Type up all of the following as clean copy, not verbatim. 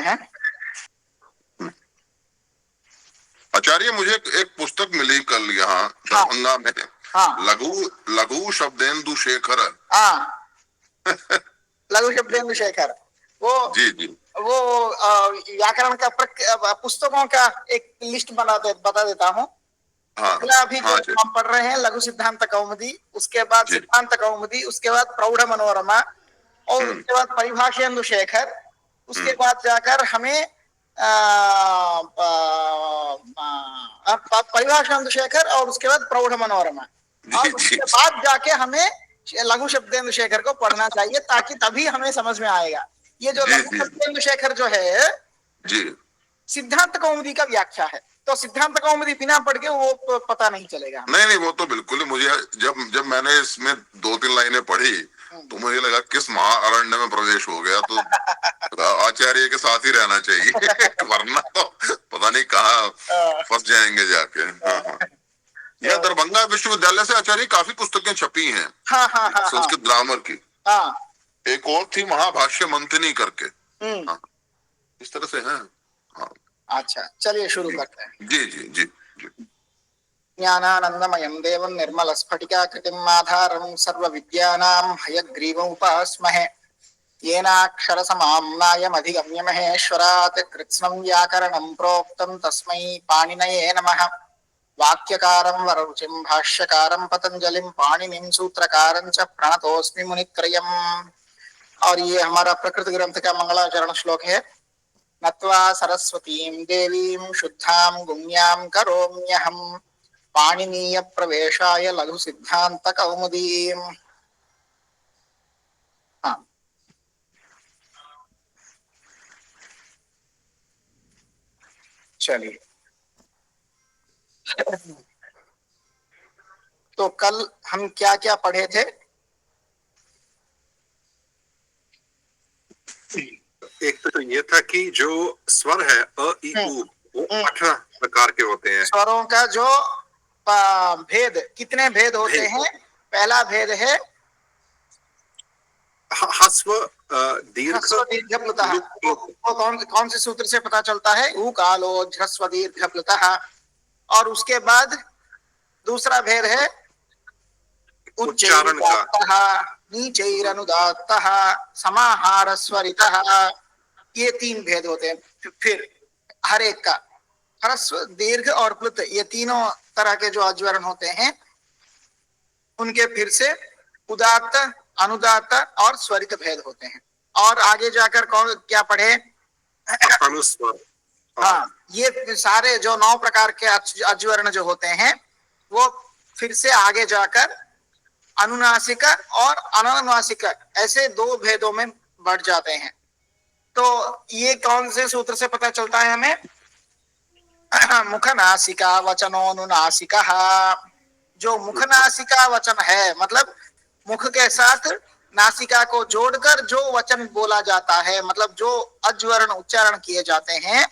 हैं। आचार्य, मुझे एक पुस्तक मिली कल यहाँ हाँ दरभंगा में। हाँ लघु लघु शब्देन्दु शेखर। हाँ, लघु शब्देन्दु शेखर। वो जी जी। वो व्याकरण का पुस्तकों का एक लिस्ट बता देता हूँ। हाँ पहला अभी जो हाँ जी हम पढ़ रहे हैं लघु सिद्धांत कौमुदी, उसके बाद जी। सिद्धांत कौमुदी, उसके बाद प्रौढ़ मनोरमा, और हम्म उसके बाद परिभाषेन्दु शेखर। उसके हम्म। बाद जाकर हमें परिभाषेन्दु शेखर, और उसके बाद प्रौढ़ मनोरमा, और जी जी उसके बाद जाके हमें लघु शब्देन्दु शेखर को पढ़ना चाहिए, ताकि तभी हमें समझ में आएगा। ये जो जी लघु जी शब्देन्दु शेखर जो है जी। सिद्धांत कौमुदी का व्याख्या है, तो सिद्धांत कौमुदी बिना पढ़ के वो पता नहीं चलेगा। नहीं नहीं, वो तो बिल्कुल ही। मुझे जब जब मैंने इसमें 2-3 लाइनें पढ़ी तो मुझे लगा किस महाअरण्य में प्रवेश हो गया। तो आचार्य के साथ ही रहना चाहिए वरना तो पता नहीं कहाँ फंस जाएंगे जाके। हाँ हाँ। यह दरभंगा विश्वविद्यालय से आचार्य काफी पुस्तकें छपी हैं हाँ हाँ हाँ हाँ संस्कृत ग्रामर की। हाँ। एक और थी महाभाष्य मंथनी करके। हाँ, इस तरह से है। हाँ। अच्छा, चलिए शुरू जी करते हैं। जी जी जी जी। ज्ञानानंदमयं देवं निर्मलस्फटिकाकृतिम् आधारं सर्वविद्यानां हयग्रीवमुपास्महे। येनाक्षरसमाम्नायमधिगम्य महेश्वरात् कृत्स्नं व्याकरणं प्रोक्तं तस्मै पाणिनये नमः। वाक्यकारं वररुचिं भाष्यकारं पतंजलिं पाणिनिं सूत्रकारं च प्रणतोऽस्मि मुनित्रयम्। और ये हमारा प्रकृत ग्रंथ का मंगलाचरण श्लोक है। नत्वा सरस्वतीं देवीं शुद्धां गुण्यां करोम्यहम् पाणिनीय प्रवेशाय लघु सिद्धांत कौमुदीम्। हाँ, चलिए। तो कल हम क्या क्या पढ़े थे? एक तो ये था कि जो स्वर है अ ई उ वो 18 प्रकार के होते हैं। स्वरों का जो भेद, कितने भेद होते हैं? पहला भेद है ह्रस्व दीर्घ दीर्घ प्लुतः। वो कौन से सूत्र से पता चलता है? ऊ कालो ह्रस्व दीर्घ प्लुतः। और उसके बाद दूसरा भेद है उच्चारण का। नीचैरनुदात्तः समाहार स्वरितः। ये 3 भेद होते हैं। फिर हर एक का ह्रस्व दीर्घ और प्लुत, ये तीनों तरह के जो अज्वरण होते हैं उनके फिर से उदात्त, अनुदात्त और स्वरित भेद होते हैं। और आगे जाकर कौन क्या पढ़े? अनुस्वर। हाँ, ये सारे जो 9 प्रकार के अज्वरण जो होते हैं वो फिर से आगे जाकर अनुनासिक और अनानुनासिक, ऐसे 2 भेदों में बढ़ जाते हैं। तो ये कौन से सूत्र से पता चलता है हमें? मुखनासिका वचनोनुनासिका। जो मुखनासिका वचन है, मतलब मुख के साथ नासिका को जोड़कर जो वचन बोला जाता है, मतलब जो अज्वरण उच्चारण किए जाते हैं,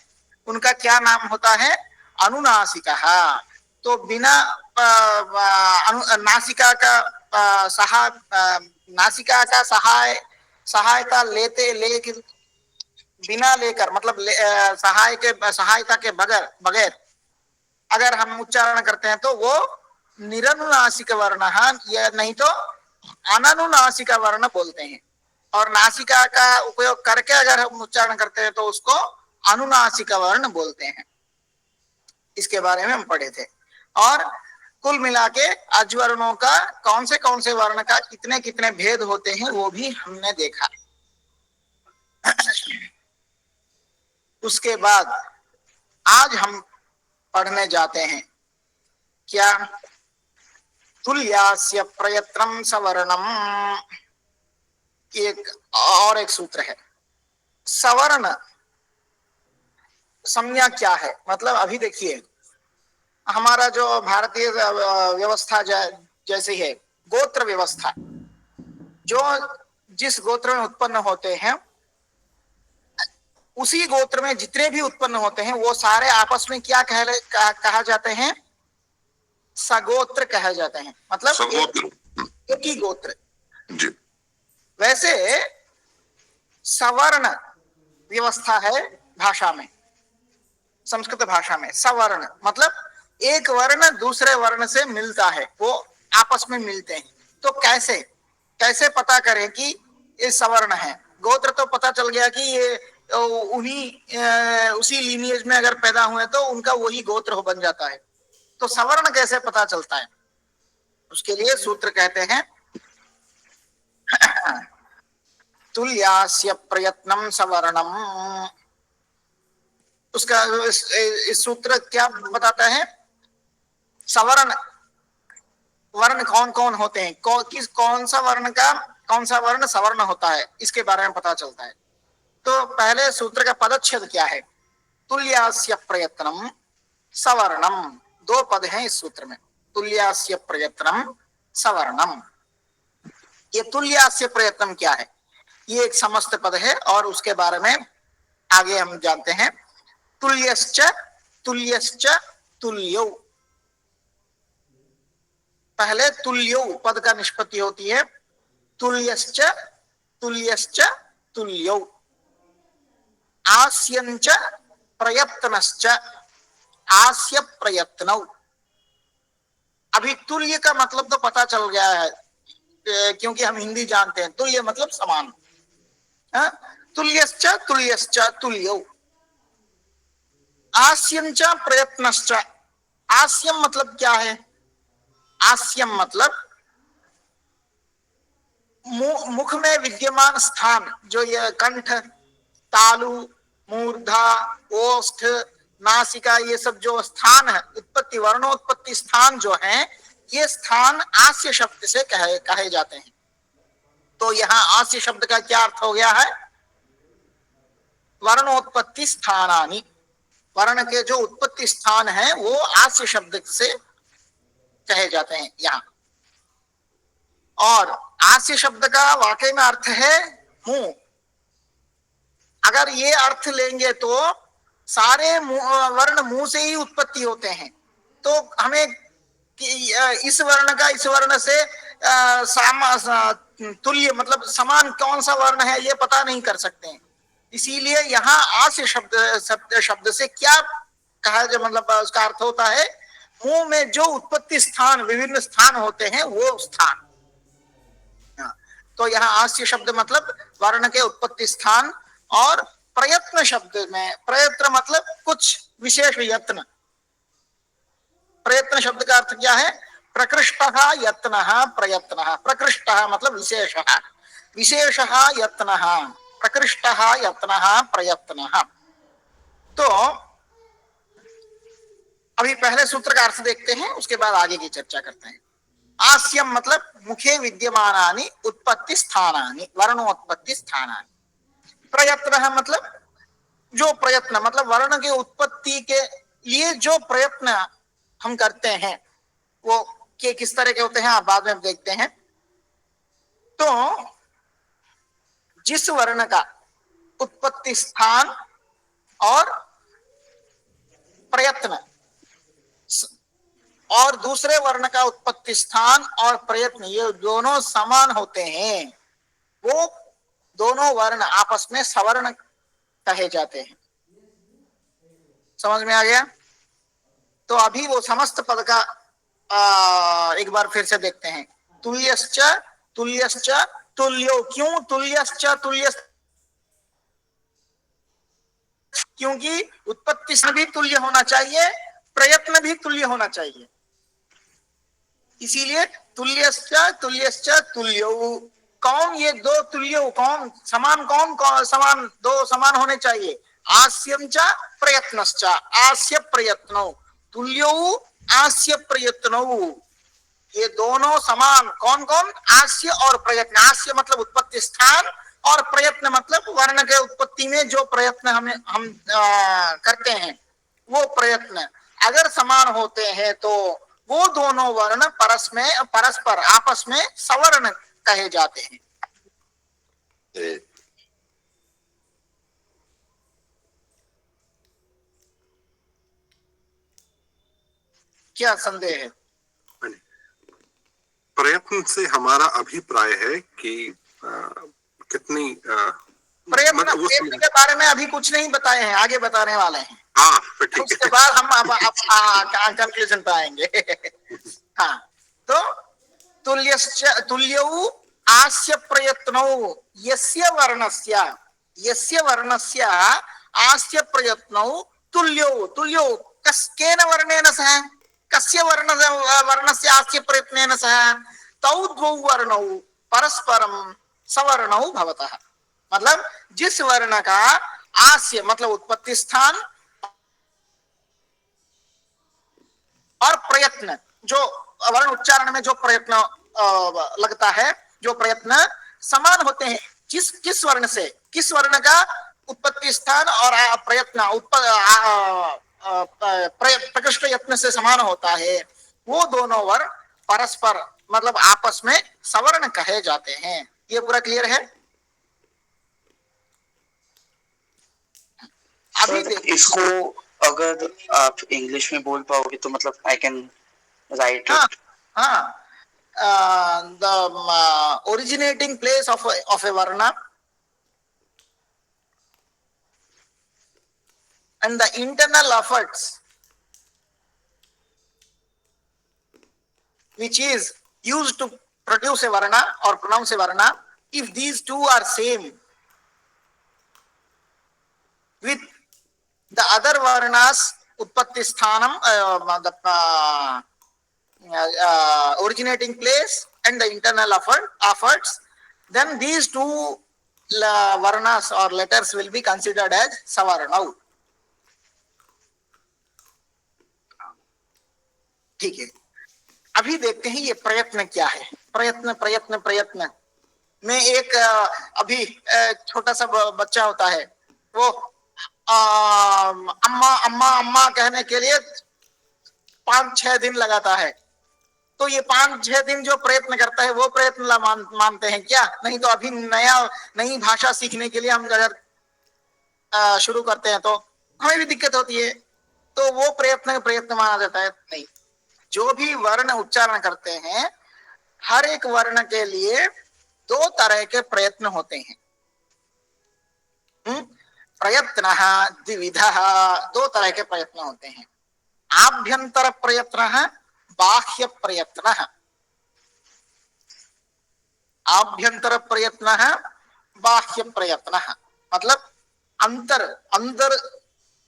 उनका क्या नाम होता है? अनुनासिका। तो बिना नासिका का नासिका का सहायता लेकिन बिना लेकर, मतलब सहायता के बगैर अगर हम उच्चारण करते हैं तो वो निरनुनासिक वर्ण है, या नहीं तो अनानुनासिक वर्ण बोलते हैं। और नासिका का उपयोग करके अगर हम उच्चारण करते हैं तो उसको अनुनासिक वर्ण बोलते हैं। इसके बारे में हम पढ़े थे। और कुल मिला के अज्वर्णों का कौन से वर्ण का कितने कितने भेद होते हैं वो भी हमने देखा। उसके बाद आज हम पढ़ने जाते हैं क्या? तुल्यास्य प्रयत्नं सवर्णम। एक सूत्र है। सवर्ण संज्ञा क्या है? मतलब अभी देखिए, हमारा जो भारतीय व्यवस्था जैसी है, गोत्र व्यवस्था, जो जिस गोत्र में उत्पन्न होते हैं उसी गोत्र में जितने भी उत्पन्न होते हैं वो सारे आपस में क्या कहा जाते हैं? सगोत्र कहे जाते हैं। मतलब एक ही गोत्र। जी। वैसे सवर्ण व्यवस्था है भाषा में, संस्कृत भाषा में। सवर्ण मतलब एक वर्ण दूसरे वर्ण से मिलता है, वो आपस में मिलते हैं। तो कैसे कैसे पता करें कि ये सवर्ण है? गोत्र तो पता चल गया कि ये उसी लीनिएज में अगर पैदा हुए तो उनका वही गोत्र बन जाता है। तो सवर्ण कैसे पता चलता है? उसके लिए सूत्र कहते हैं तुल्यास्य प्रयत्नम सवर्णम। उसका इस सूत्र क्या बताता है? सवर्ण वर्ण कौन कौन होते हैं, कौन सा वर्ण का कौन सा वर्ण सवर्ण होता है, इसके बारे में पता चलता है। तो पहले सूत्र का पदच्छेद क्या है? तुल्यास्य प्रयत्नम सवर्णम। दो पद हैं इस सूत्र में, तुल्यास्य प्रयत्नम सवर्णम। ये तुल्यास्य प्रयत्नम क्या है? ये एक समस्त पद है और उसके बारे में आगे हम जानते हैं। तुल्यश्च तुल्यश्च तुल्यौ। पहले तुल्यौ पद का निष्पत्ति होती है। तुल्यश्च तुल्यश्च तुल्यौ। आस्यञ्च प्रयत्नश्च आस्य प्रयत्नौ। अभी तुल्य का मतलब तो पता चल गया है, क्योंकि हम हिंदी जानते हैं। तुल्य मतलब समान। तुल्यश्च तुल्यश्च तुल्यौ। आस्यञ्च प्रयत्नश्च। आस्यम मतलब क्या है? आस्यम मतलब मुख में विद्यमान स्थान, जो ये कंठ, तालु, मूर्धा, ओष्ठ, नासिका, ये सब जो स्थान है, उत्पत्ति वर्णोत्पत्ति स्थान जो है, ये स्थान आस्य शब्द से कहे जाते हैं। तो यहाँ आस्य शब्द का क्या अर्थ हो गया है? वर्णोत्पत्ति स्थानानि। वर्ण के जो उत्पत्ति स्थान है वो आस्य शब्द से कहे जाते हैं यहाँ। और आस्य शब्द का वाकई में अर्थ है मुंह। अगर ये अर्थ लेंगे तो सारे वर्ण मुंह से ही उत्पत्ति होते हैं। तो हमें इस वर्ण का इस वर्ण से तुल्य मतलब समान कौन सा वर्ण है ये पता नहीं कर सकते हैं। इसीलिए यहाँ आस्य शब्द से क्या कहा, जो मतलब उसका अर्थ होता है मुंह में जो उत्पत्ति स्थान, विभिन्न स्थान होते हैं वो स्थान। तो यहाँ आस्य शब्द मतलब वर्ण के उत्पत्ति स्थान। और प्रयत्न शब्द में प्रयत्न मतलब कुछ विशेष यत्न। प्रयत्न शब्द का अर्थ क्या है? प्रकृष्टः यत्नः प्रयत्नः। प्रकृष्टः मतलब विशेषः, विशेषः यत्नः, प्रकृष्टः यत्नः प्रयत्नः। तो अभी पहले सूत्र का अर्थ देखते हैं, उसके बाद आगे की चर्चा करते हैं। आस्यम मतलब मुखे विद्यमानानि उत्पत्ति स्थानानि, वर्णोत्पत्ति स्थानानि। प्रयत्न मतलब जो प्रयत्न, मतलब वर्ण के उत्पत्ति के लिए जो प्रयत्न हम करते हैं वो के किस तरह के होते हैं आप बाद में देखते हैं। तो जिस वर्ण का उत्पत्ति स्थान और प्रयत्न और दूसरे वर्ण का उत्पत्ति स्थान और प्रयत्न ये दोनों समान होते हैं, वो दोनों वर्ण आपस में सवर्ण कहे जाते हैं। समझ में आ गया? तो अभी वो समस्त पद का एक बार फिर से देखते हैं। तुल्यश्च तुल्यश्च तुल्यो। क्यों तुल्यश्च तुल्य? क्योंकि उत्पत्ति से भी तुल्य होना चाहिए, प्रयत्न भी तुल्य होना चाहिए। इसीलिए तुल्यश्च तुल्यश्च तुल्यो। कौन ये दो तुल्यो, कौन समान, कौन समान, दो समान होने चाहिए। आस्यम च प्रयत्नश्च आस्य प्रयत्नो तुल्यो आस्य प्रयत्नो। ये दोनों समान। कौन कौन? आस्य और प्रयत्न। आस्य मतलब उत्पत्ति स्थान और प्रयत्न मतलब वर्ण के उत्पत्ति में जो प्रयत्न हम करते हैं वो प्रयत्न अगर समान होते हैं तो वो दोनों वर्ण परस्पर आपस में सवर्ण कहे जाते हैं। क्या संदेह है? प्रयत्न से हमारा अभिप्राय है कि कितनी प्रयत्न मतलब प्रयत्न के बारे में अभी कुछ नहीं बताए हैं, आगे बताने वाले हैं। हाँ ठीक उसके है। बाद हम अब कंक्लूजन पे आएंगे। हाँ, तो तुल्यौ आस्य प्रयत्नौ यस्य वर्णस्य आस्य प्रयत्नौ तुल्यौ केन वर्णेन सह, कस्य वर्णस्य आस्य प्रयत्नेन सह, तौ द्वौ वर्णौ परस्परम सवर्णौ भवतः। मतलब जिस वर्ण का आस्य मतलब उत्पत्ति स्थान और प्रयत्न, जो वर्ण उच्चारण में जो प्रयत्न लगता है, जो प्रयत्न समान होते हैं, किस वर्ण से, किस वर्ण का उत्पत्ति स्थान और प्रयत्न प्रकृष्ट यत्न से समान होता है, वो दोनों वर्ण परस्पर मतलब आपस में सवर्ण कहे जाते हैं। ये पूरा क्लियर है? अभी इसको अगर आप इंग्लिश में बोल पाओगे तो मतलब आई कैन राइट हाँ इट। हाँ, the originating place of a varna and the internal efforts which is used to produce a varna or pronounce a varna, if these two are same with the other varnas utpatti sthanam, the originating place and the internal efforts, then these two varnas or letters will be considered as savarna. ठीक है, अभी देखते हैं ये प्रयत्न क्या है। प्रयत्न प्रयत्न प्रयत्न में एक अभी छोटा सा बच्चा होता है, वो अम्मा अम्मा अम्मा कहने के लिए 5-6 दिन लगाता है। तो ये 5-6 दिन जो प्रयत्न करता है वो प्रयत्न मानते हैं क्या? नहीं। तो अभी नई भाषा सीखने के लिए हम अगर शुरू करते हैं तो हमें भी दिक्कत होती है, तो वो प्रयत्न माना जाता है? नहीं। जो भी वर्ण उच्चारण करते हैं, हर एक वर्ण के लिए 2 तरह के प्रयत्न होते हैं। प्रयत्न द्विविधः, 2 तरह के प्रयत्न होते हैं। आभ्यंतर प्रयत्न, बाह्य प्रयत्न। आभ्यंतर प्रयत्न, बाह्य प्रयत्न मतलब अंदर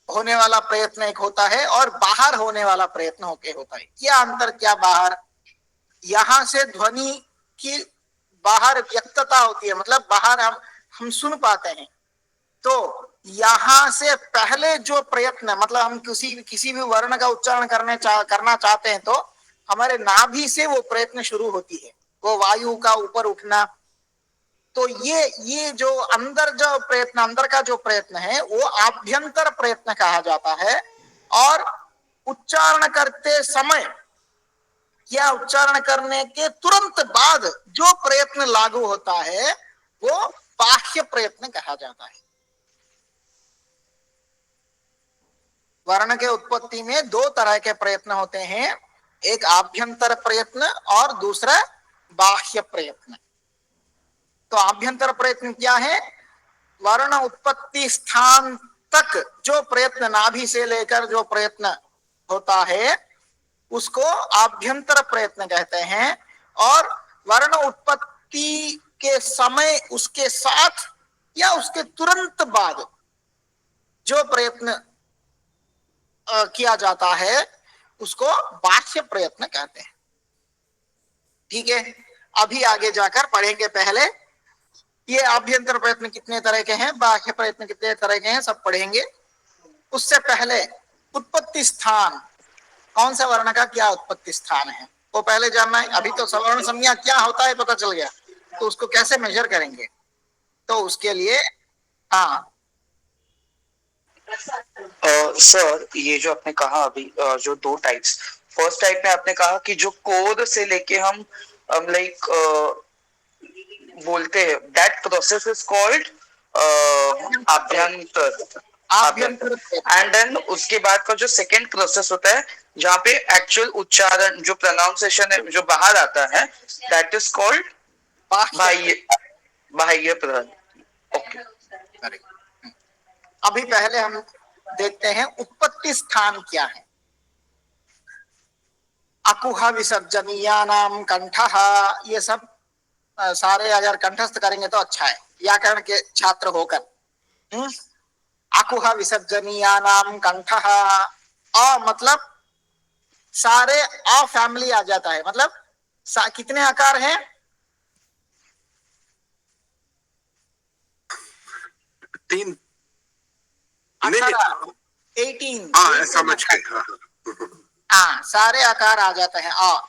होने वाला प्रयत्न एक होता है और बाहर होने वाला प्रयत्न होता है। क्या अंदर क्या बाहर? यहां से ध्वनि की बाहर व्यक्तता होती है, मतलब बाहर हम सुन पाते हैं। तो यहां से पहले जो प्रयत्न, मतलब हम किसी भी वर्ण का उच्चारण करना चाहते हैं तो हमारे नाभि से वो प्रयत्न शुरू होती है, वो वायु का ऊपर उठना। तो ये जो अंदर का जो प्रयत्न है वो आभ्यंतर प्रयत्न कहा जाता है। और उच्चारण करते समय या उच्चारण करने के तुरंत बाद जो प्रयत्न लागू होता है वो बाह्य प्रयत्न कहा जाता है। वर्ण के उत्पत्ति में 2 तरह के प्रयत्न होते हैं, एक आभ्यंतर प्रयत्न और दूसरा बाह्य प्रयत्न। तो आभ्यंतर प्रयत्न क्या है? वर्ण उत्पत्ति स्थान तक जो प्रयत्न, नाभि से लेकर जो प्रयत्न होता है उसको आभ्यंतर प्रयत्न कहते हैं। और वर्ण उत्पत्ति के समय, उसके साथ या उसके तुरंत बाद जो प्रयत्न किया जाता है उसको बाह्य प्रयत्न कहते हैं। ठीक है, अभी आगे जाकर पढ़ेंगे। पहले ये आभ्यंतर प्रयत्न कितने तरह के हैं, बाह्य प्रयत्न कितने तरह के हैं, सब पढ़ेंगे। उससे पहले उत्पत्ति स्थान, कौन सा वर्ण का क्या उत्पत्ति स्थान है वो पहले जानना है। अभी तो सवर्ण संज्ञा क्या होता है पता चल गया, तो उसको कैसे मेजर करेंगे, तो उसके लिए हाँ सर ये जो आपने कहा अभी जो 2 टाइप्स, फर्स्ट टाइप में आपने कहा कि जो कोद से लेके हम लाइक बोलते हैं दैट प्रोसेस इज कॉल्ड आभ्यंतर। एंड देन उसके बाद का जो सेकंड प्रोसेस होता है जहाँ पे एक्चुअल उच्चारण जो प्रोनाउंसिएशन है जो बाहर आता है, दैट इज कॉल्ड बाह्य प्रयत्न। ओके, अरे अभी पहले हम देखते हैं उत्पत्ति स्थान क्या है। अकुह विसर्जनीया नाम कंठः, ये सब सारे अगर कंठस्थ करेंगे तो अच्छा है व्याकरण के छात्र होकर। अकुह विसर्जनीया नाम कंठः, अ मतलब सारे अ फैमिली आ जाता है, मतलब कितने आकार हैं? 3 18 समझ गए। हाँ, सारे आकार आ जाते हैं अ।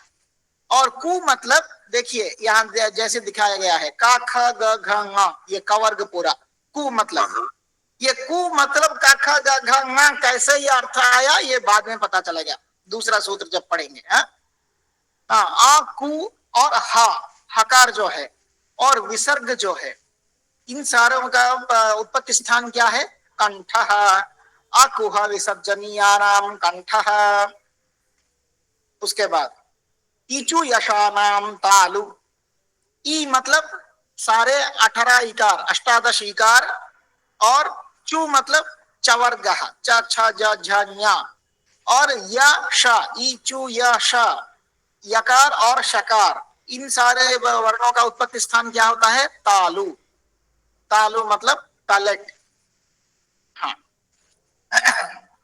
और कु मतलब देखिए यहाँ जैसे दिखाया गया है का ख ग घ ङ, ये कवर्ग पूरा कु मतलब। ये कु मतलब का ख ग घ ङ कैसे ये अर्थ आया ये बाद में पता चलेगा, दूसरा सूत्र जब पढ़ेंगे। आ कु और हा, हकार जो है और विसर्ग जो है, इन सारों का उत्पत्ति स्थान क्या है? कंठः। अकुह विसर्जनीयानाम कंठः। उसके बाद ईचु यशानाम तालु, ई मतलब सारे 18 इकार, अष्टादश इकार, और चु मतलब चवर्ग, च छ ज झ ञ, और य श, ई चु य श, यकार और शकार, इन सारे वर्णों का उत्पत्ति स्थान क्या होता है? तालु। तालु मतलब पैलेट। हाँ,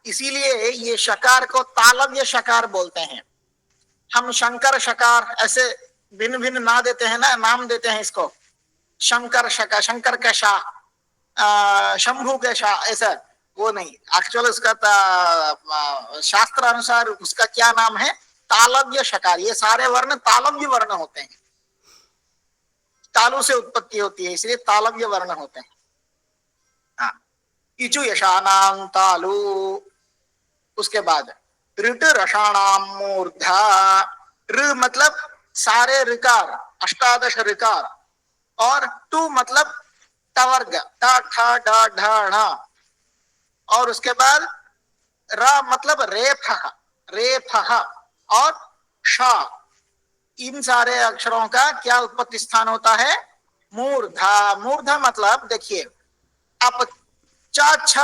इसीलिए ये शकार को तालव्य शकार बोलते हैं। हम शंकर शकार ऐसे भिन्न भिन्न ना देते हैं ना, नाम देते हैं इसको। शंकर शकार, शंकर का शाह, शंभु के शाह, ऐसा वो नहीं। एक्चुअल उसका शास्त्र अनुसार उसका क्या नाम है? तालव्य शकार। ये सारे वर्ण तालव्य वर्ण होते हैं, तालु से उत्पत्ति होती है, इसलिए तालव्य वर्ण होते हैं। हाँ, इचु यशानाम तालु। उसके बाद ऋट रसाणाम मूर्धा, ऋ मतलब सारे ऋकार, अष्टादश ऋकार, और टू मतलब टवर्ग, ट ठ ड ढ ण, और उसके बाद र मतलब रेफ, रेफ, और श, इन सारे अक्षरों का क्या उत्पत्ति स्थान होता है? मूर्धा। मूर्धा मतलब देखिए, आप चा छ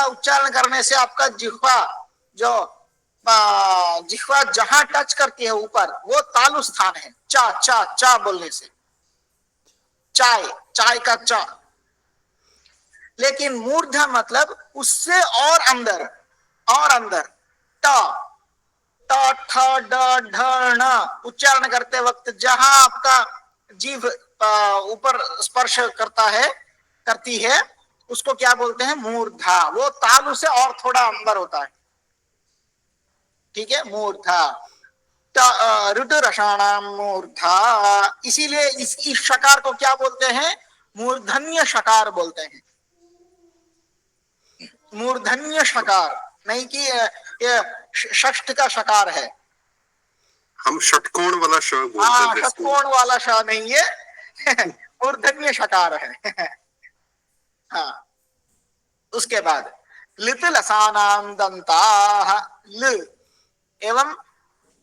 उच्चारण करने से आपका जिह्वा जो जिह्वा जहां टच करती है ऊपर, वो तालु स्थान है। चा चा चा बोलने से, चाय, चाय का चा। लेकिन मूर्धा मतलब उससे और अंदर, और अंदर, ट ठ ड ढ ण उच्चारण करते वक्त जहां आपका जीभ ऊपर स्पर्श करता है, करती है, उसको क्या बोलते हैं? मूर्धा। वो तालु से और थोड़ा अंदर होता है, ठीक है, मूर्धा। ऋट रसाणाम मूर्धा। इसीलिए इस शकार को क्या बोलते हैं? मूर्धन्य शकार बोलते हैं। मूर्धन्य शकार, नहीं कि ये षष्ठ का शकार है। हम षटकोण वाला श बोलते हैं। षटकोण वाला श नहीं है, मूर्धन्य शकार है। हाँ, उसके बाद लित लसानाम दंताः, ल एवं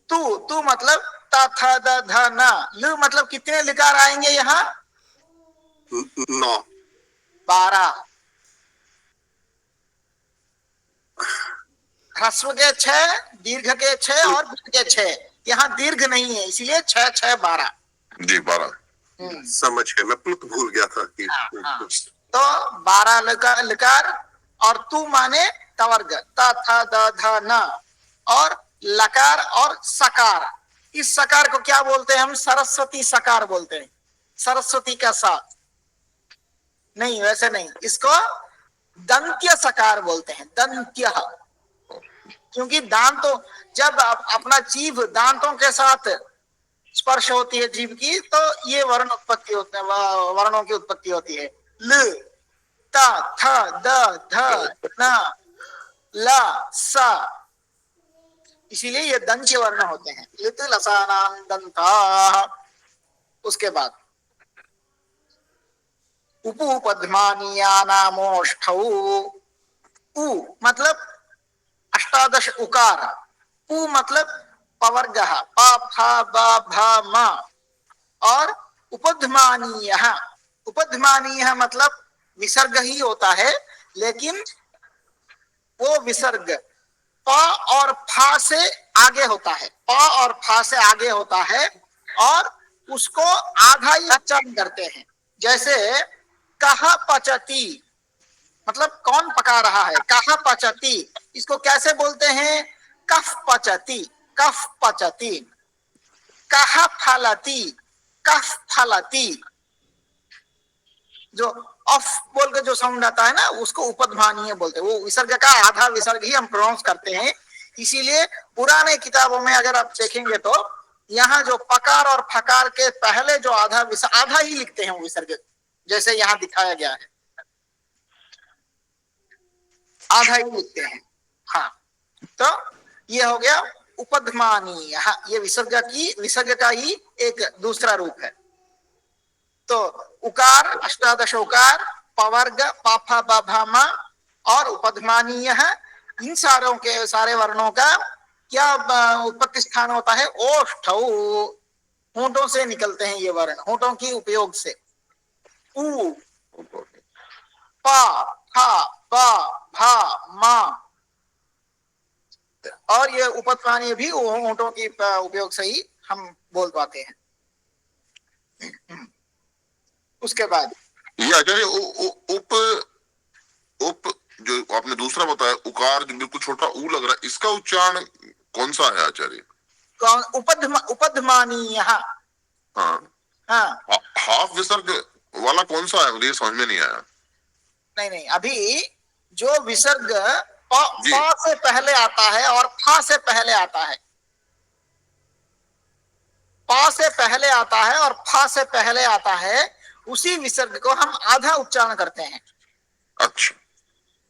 तू, तू मतलब त थ द ध न, ल मतलब कितने लिकार आएंगे यहाँ? 9। 12। ह्रस्व के 6, दीर्घ के 6 और दीर्घ के 6। यहाँ दीर्घ नहीं है, इसलिए 6 6 12 जी 12। समझ गए, मैं प्लुत भूल गया था कि तो 12 लकार, और तू माने तवर्ग, त थ द ध न, और लकार और सकार। इस सकार को क्या बोलते हैं हम? सरस्वती सकार बोलते हैं। सरस्वती का सा नहीं, वैसे नहीं, इसको दंत्य सकार बोलते हैं। दंत्य, क्योंकि दांतों, जब अपना जीभ दांतों के साथ स्पर्श होती है जीभ की, तो ये वर्ण उत्पत्ति होते हैं, वर्णों की उत्पत्ति होती है। ल, त, थ, द, ध, न, ल, स, इसीलिए ये दंत्य वर्ण होते हैं। लित लसानाम दंताः। उसके बाद उपपद्मानीयानामोष्ठौ, उ मतलब अष्टादश उकार, उ मतलब पवर्ग, प फ ब भ म, और उपध्मानीय, उपध्मानीय मतलब विसर्ग ही होता है, लेकिन वो विसर्ग प और फा से आगे होता है, प और फा से आगे होता है, और उसको आधा ही उच्चारण करते हैं। जैसे कहा पचती, मतलब कौन पका रहा है, कहा पचती, इसको कैसे बोलते हैं, कफ पचती, कफ पचती। कहा फलती, कफ फलती, जो ऑफ बोल के जो साउंड आता है ना, उसको उपध्मानीय बोलते हैं। वो विसर्ग का आधा विसर्ग ही हम प्रोनाउंस करते हैं। इसीलिए पुराने किताबों में अगर आप देखेंगे तो यहाँ जो पकार और फकार के पहले जो आधा ही लिखते हैं विसर्ग, जैसे यहाँ दिखाया गया है, आधा ही लिखते हैं। हाँ, तो ये हो गया उपध्मानीय, ये विसर्ग का ही एक दूसरा रूप है। तो उकार, अष्टादश उकार, पवर्ग, पाफा बाभामा और उपध्मानीय, इन सारे वर्णों का क्या उत्पत्ति स्थान होता है, ओष्ठौ, होंठों से निकलते हैं ये वर्ण, होंठों की उपयोग से। उ, पा, फा, बा, भा, मा, और ये उपध्मानीय भी होंठों की उपयोग से ही हम बोल पाते हैं। उसके बाद ये आचार्य उप उप जो आपने दूसरा बताया, उकार जो बिल्कुल छोटा ऊ लग रहा है, इसका उच्चारण कौन सा है आचार्य? कौन? उपध्मानीय। हाँ, हाफ विसर्ग वाला कौन सा है, मुझे समझ में नहीं आया। नहीं, अभी जो विसर्ग पा से पहले आता है और फा से पहले आता है, पा से पहले आता है और फा से पहले आता है, उसी विसर्ग को हम आधा उच्चारण करते हैं। अच्छा,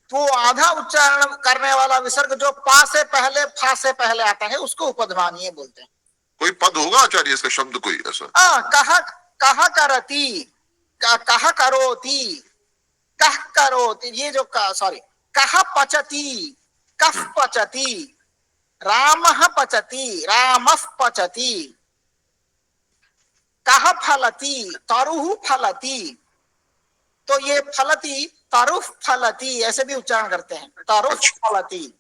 तो आधा उच्चारण करने वाला विसर्ग जो पा से पहले फा से पहले आता है, उसको उपध्मानीय बोलते हैं। कोई पद होगा आचार्य इसका, शब्द कोई ऐसा? कहा करती, कहा करोती, कह करोती, ये जो सॉरी, कह पचती, कफ पचती, रामः पचती, रामः पचती, कह फलती, तरुः फलती। तो ये फलती, तरुफ फलती, ऐसे भी उच्चारण करते हैं, तरुफ फलती।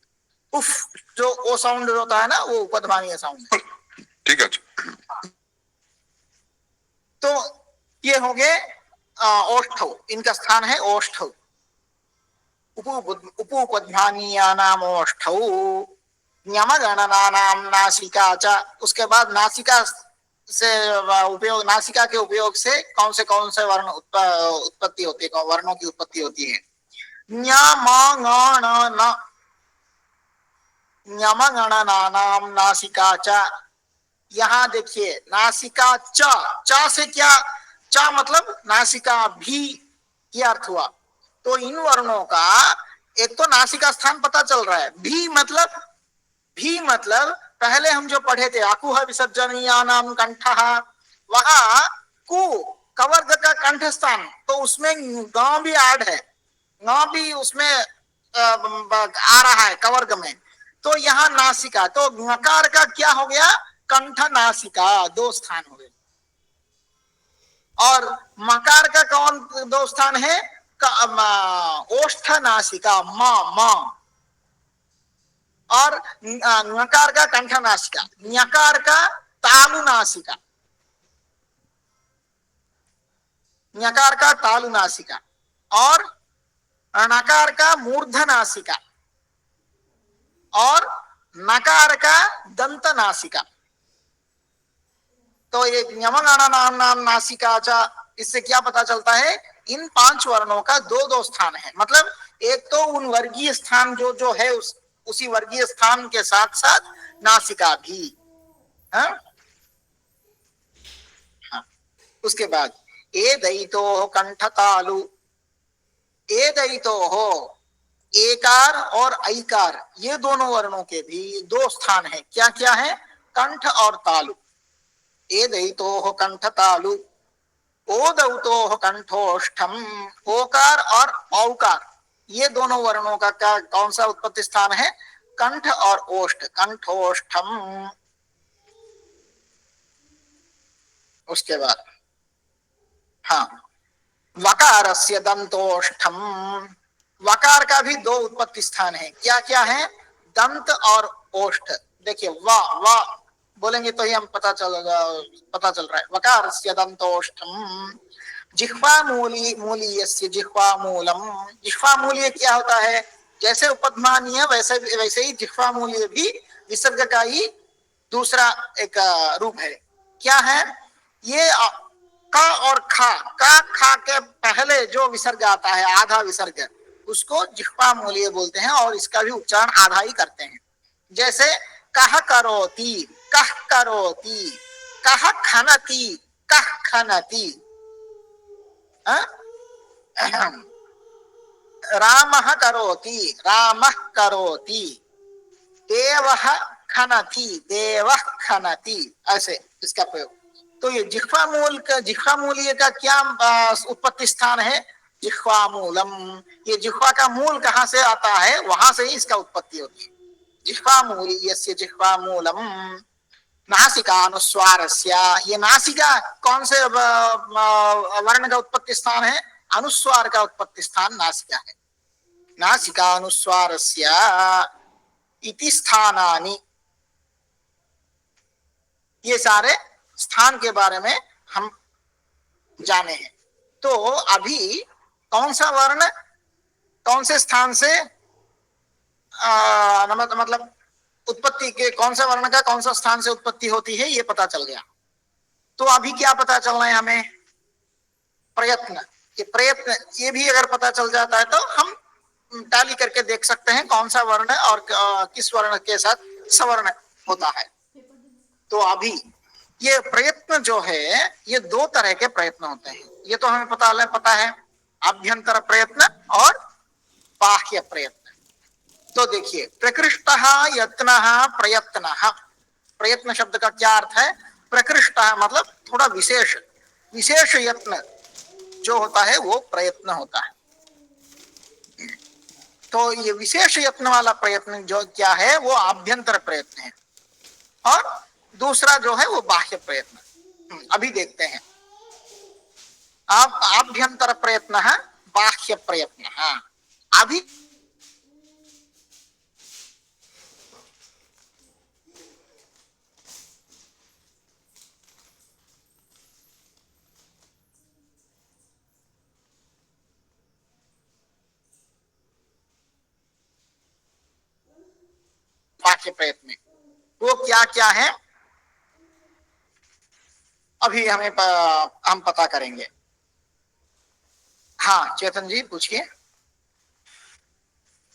उफ, जो ओ साउंड होता है ना, वो उपध्मानीय साउंड है। ठीक है। तो ये हो गए ओष्ठौ, इनका स्थान है ओष्ठौ, उपध्मानीयानाम ओष्ठौ, न्यमगणनानाम नासिका च। उसके बाद नासिका से उपयोग, नासिका के उपयोग से कौन से वर्ण उत्पत्ति होती है, वर्णों की उत्पत्ति होती है। न्यमगणनानाम नासिका च। यहाँ देखिए, नासिका च से क्या, च मतलब नासिका भी, ये अर्थ हुआ। तो इन वर्णों का एक तो नासिका स्थान पता चल रहा है, भी मतलब पहले हम जो पढ़े थे, आकुह विसर्जनीयानाम कंठः, वहां कु कवर्ग का कंठ स्थान, तो उसमें गांव भी ऐड है, गांव भी उसमें आ रहा है कवर्ग में। तो यहाँ नासिका, तो नकार का क्या हो गया, कंठ नासिका, दो स्थान हो गए। और मकार का कौन दो स्थान है, ओष्ठ नासिका, मा, और नकार का कंठ नासिका, न्यकार का तालु नासिका, न्यकार का तालु नासिका, और नकार का मूर्ध नासिका, और नकार का दंत नासिका। तो ये न्यमगणनानाम नाम नासिका च, इससे क्या पता चलता है, इन 5 वर्णों का दो स्थान है। मतलब एक तो उन वर्गीय स्थान जो है, उसी वर्गीय स्थान के साथ साथ नासिका भी। हाँ? उसके बाद ए दयितो कंठ तालु, ए दयितो हो, एकार और ऐकार, ये दोनों वर्णों के भी दो स्थान है। क्या क्या है, कंठ और तालु। ए दयितो कंठ तालु, ओदौतो कंठोष्ठम, ओकार और औकार, ये दोनों वर्णों का कौन सा उत्पत्ति स्थान है, कंठ और ओष्ठ, कंठोष्ठम। उसके बाद हाँ, वकारस्य दंतोष्ठम, वकार का भी दो उत्पत्ति स्थान है। क्या क्या है? दंत और ओष्ठ। देखिए वा वा बोलेंगे तो ही हम पता चल रहा है। वकारस्य दंतोष्ठम जिह्वा मूली मूलीयस्य जिह्वा मूलम। जिह्वा मूल्य क्या होता है? जैसे उपध्मानीय वैसे ही जिह्वा मूल्य भी विसर्ग का ही दूसरा एक रूप है। क्या है ये? का और खा, का खा के पहले जो विसर्ग आता है, आधा विसर्ग, उसको जिह्वा मूल्य बोलते हैं और इसका भी उच्चारण आधा ही करते हैं। जैसे कह करोति, कह करोति, कह खनति, कह खनति, रामः करोति, रामः करोति, देवः खनति, देवः खनति, ऐसे इसका प्रयोग। तो ये जिह्वा मूल्य का क्या उत्पत्ति स्थान है? जिह्वा मूलम। ये जिह्वा का मूल कहाँ से आता है? वहां से ही इसका उत्पत्ति होती है। जिह्वा मूल्यस्य जिह्वा मूलम नासिकानुस्वारस्य। ये नासिका कौन से वर्ण का उत्पत्ति स्थान है? अनुस्वार का उत्पत्ति स्थान नासिका है। नासिकानुस्वारस्य इति स्थानानि। ये सारे स्थान के बारे में हम जाने हैं। तो अभी कौन सा वर्ण कौन से स्थान से मतलब उत्पत्ति के, कौन सा वर्ण का कौन सा स्थान से उत्पत्ति होती है, ये पता चल गया। तो अभी क्या पता चलना है हमें? प्रयत्न। ये प्रयत्न ये भी अगर पता चल जाता है तो हम टैली करके देख सकते हैं कौन सा वर्ण और किस वर्ण के साथ सवर्ण होता है। तो अभी ये प्रयत्न जो है, ये दो तरह के प्रयत्न होते हैं। ये तो हमें पता है, आभ्यंतर प्रयत्न और बाह्य प्रयत्न। तो देखिए, प्रकृष्टः यत्नः प्रयत्नः। प्रयत्न शब्द का क्या अर्थ है? प्रकृष्टः मतलब थोड़ा विशेष यत्न जो होता है वो प्रयत्न होता है। तो ये विशेष यत्न वाला प्रयत्न जो क्या है वो आभ्यंतर प्रयत्न है, और दूसरा जो है वो बाह्य प्रयत्न। अभी देखते हैं। आप आभ्यंतर प्रयत्न है, बाह्य प्रयत्न। हाँ, अभी बाह्य प्रयत्न वो क्या क्या है अभी हम पता करेंगे। हाँ चेतन जी पूछिए।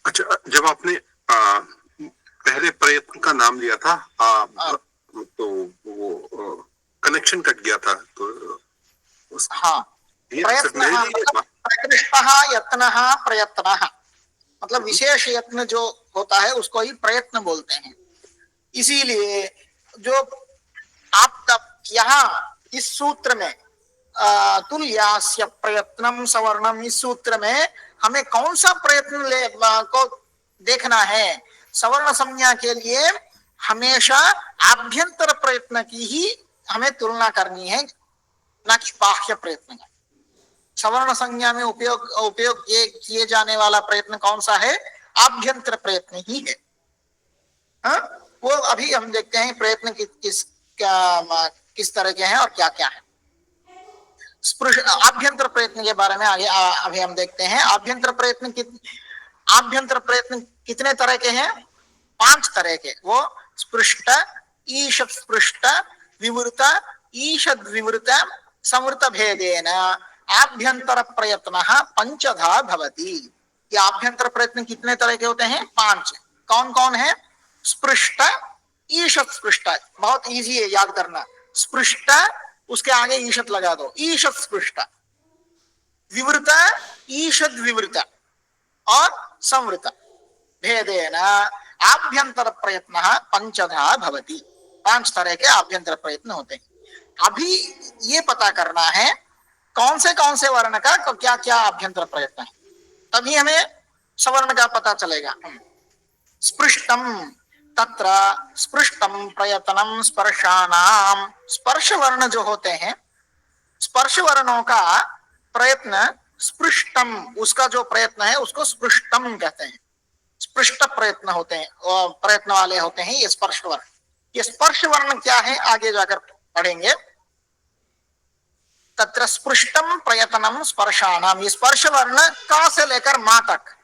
अच्छा, जब आपने पहले प्रयत्न का नाम लिया था तो वो कनेक्शन कट गया था, तो हाँ, प्रकृष्टः यत्नः प्रयत्नः मतलब विशेष यत्न जो होता है उसको ही प्रयत्न बोलते हैं। इसीलिए जो आप यहाँ इस सूत्र में तुल्यास्य प्रयत्नम सवर्णम, इस सूत्र में हमें कौन सा प्रयत्न को देखना है? सवर्ण संज्ञा के लिए हमेशा आभ्यंतर प्रयत्न की ही हमें तुलना करनी है, ना कि बाह्य प्रयत्न का। सवर्ण संज्ञा में उपयोग किए जाने वाला प्रयत्न कौन सा है? आभ्यंतर प्रयत्न ही है। हाँ? वो अभी हम देखते हैं प्रयत्न किस तरह के हैं और क्या क्या है। आभ्यंतर प्रयत्न के बारे में आगे अभी हम देखते हैं। आभ्यंतर प्रयत्न कितने तरह के हैं? 5 तरह के। वो स्पृष्ट, ईशत् स्पृष्ट, विवृत, ईशद् विवृत, संवृत भेदेन आभ्यंतर प्रयत्न 5 भवति। ये आभ्यंतर प्रयत्न कितने तरह के होते हैं? 5। कौन कौन है? स्पृष्ट, ईशत् स्पृष्ट, बहुत इजी है याद करना। स्पृष्ट उसके आगे ईशत् लगा दो, ईशत् स्पृष्ट। विवृत, ईशद् विवृत और संवृत भेदेन आभ्यंतर प्रयत्न 5 भवति। 5 तरह के आभ्यंतर प्रयत्न होते हैं। अभी ये पता करना है कौन से वर्ण का क्या क्या आभ्यंतर प्रयत्न है, तभी हमें सवर्ण का पता चलेगा। स्पृष्टम तत्र स्पृष्टम प्रयत्नम स्पर्शानाम। स्पर्श वर्ण जो होते हैं, स्पर्श वर्णों का प्रयत्न स्पृष्टम, उसका जो प्रयत्न है उसको स्पृष्टम कहते हैं। स्पृष्ट प्रयत्न होते हैं, प्रयत्न वाले होते हैं ये स्पर्श वर्ण। ये स्पर्श वर्ण क्या है आगे जाकर पढ़ेंगे। तत्र स्पृष्टम प्रयत्नम स्पर्शानाम, ये स्पर्श वर्ण का से लेकर मा तक,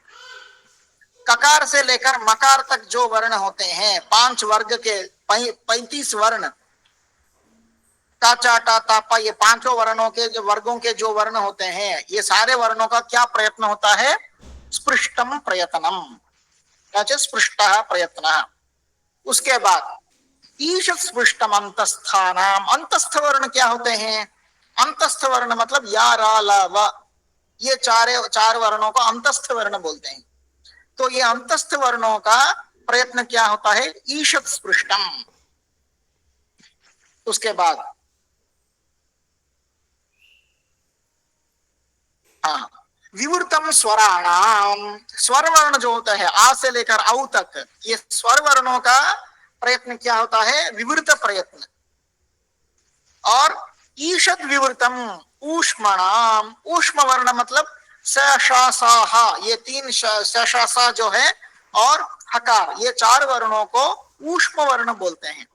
ककार से लेकर मकार तक जो वर्ण होते हैं, 5 वर्ग के 35 वर्ण, ता चा टा ता पा, ये 5 वर्णों के जो वर्गों के जो वर्ण होते हैं, ये सारे वर्णों का क्या प्रयत्न होता है? स्पृष्टम प्रयत्नम, स्पृष्टः प्रयत्नः। उसके बाद ईशत् स्पृष्टम अंतस्थानाम, अंतस्थ वर्ण क्या होते हैं? अंतस्थ वर्ण मतलब या रा ला व, ये 4 वर्णों को अंतस्थ वर्ण बोलते हैं। तो ये अंतस्थ वर्णों का प्रयत्न क्या होता है? ईशत् स्पृष्टम। उसके बाद हाँ, विवृतम स्वराणाम, स्वर वर्ण जो होता है आ से लेकर औ तक, ये स्वर वर्णों का प्रयत्न क्या होता है? विवृत प्रयत्न। और ईशद विवृतम ऊष्मणाम, ऊष्म वर्ण मतलब स श स ह, ये 3 स श स जो है और हकार, ये 4 वर्णों को ऊष्म वर्ण बोलते हैं।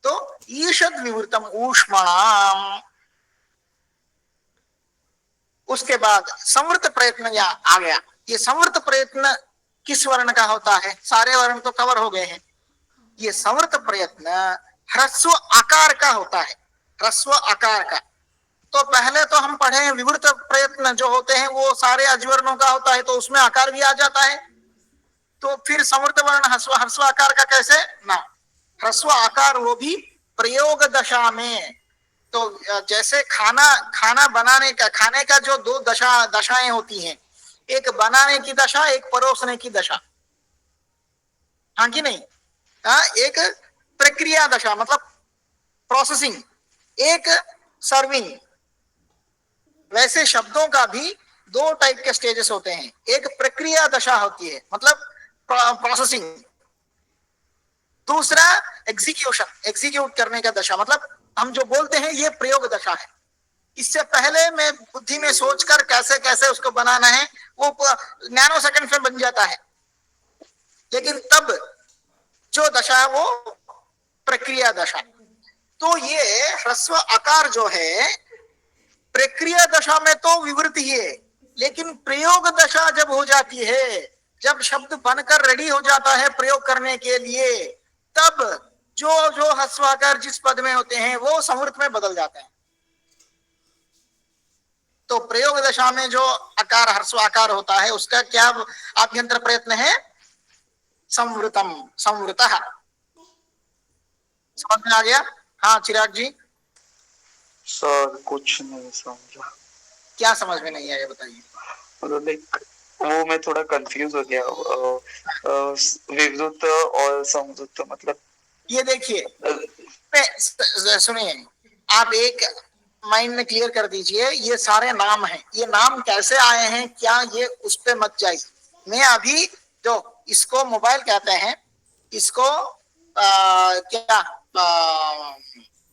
तो ईशद विवृतम ऊष्मणाम। उसके बाद संवृत प्रयत्न आ गया। ये संवृत प्रयत्न किस वर्ण का होता है? सारे वर्ण तो कवर हो गए हैं। ये संवृत प्रयत्न ह्रस्व आकार का होता है, ह्रस्व आकार का। तो पहले तो हम पढ़े हैं विवृत प्रयत्न जो होते हैं वो सारे अजवर्णों का होता है, तो उसमें आकार भी आ जाता है। तो फिर संवृत वर्ण ह्रस्व आकार का कैसे? ना, ह्रस्व आकार वो भी प्रयोग दशा में। तो जैसे खाना बनाने का, खाने का जो 2 दशाएं होती हैं, एक बनाने की दशा, एक परोसने की दशा, हाँ कि नहीं? एक प्रक्रिया दशा मतलब प्रोसेसिंग, एक सर्विंग। वैसे शब्दों का भी 2 टाइप के स्टेजेस होते हैं। एक प्रक्रिया दशा होती है मतलब प्रोसेसिंग, दूसरा एग्जीक्यूशन, एग्जीक्यूट करने का दशा, मतलब हम जो बोलते हैं ये प्रयोग दशा है। इससे पहले मैं बुद्धि में सोचकर कैसे कैसे उसको बनाना है वो नैनो सेकंड में बन जाता है, लेकिन तब जो दशा है वो प्रक्रिया दशा। तो ये ह्रस्व आकार जो है प्रक्रिया दशा में तो विवृत ही है, लेकिन प्रयोग दशा जब हो जाती है, जब शब्द बनकर रेडी हो जाता है प्रयोग करने के लिए, तब जो जो ह्रस्व आकार जिस पद में होते हैं वो संवृत में बदल जाते हैं। तो प्रयोग दशा में जो आकार ह्रस्व आकार होता है उसका क्या आभ्यंतर प्रयत्न है? संवृतम, संवृतः। समझ में आ गया? हाँ चिराग जी। सर कुछ नहीं समझा। क्या समझ में नहीं आया बताइए? मतलब वो मैं थोड़ा कंफ्यूज हो गया। विवृत और संवृत मतलब ये देखिए, सुनिए, आप एक माइंड में क्लियर कर दीजिए, ये सारे नाम हैं, ये नाम कैसे आए हैं क्या, ये उस पे मत जाइए। मैं अभी जो इसको मोबाइल कहते हैं, इसको क्या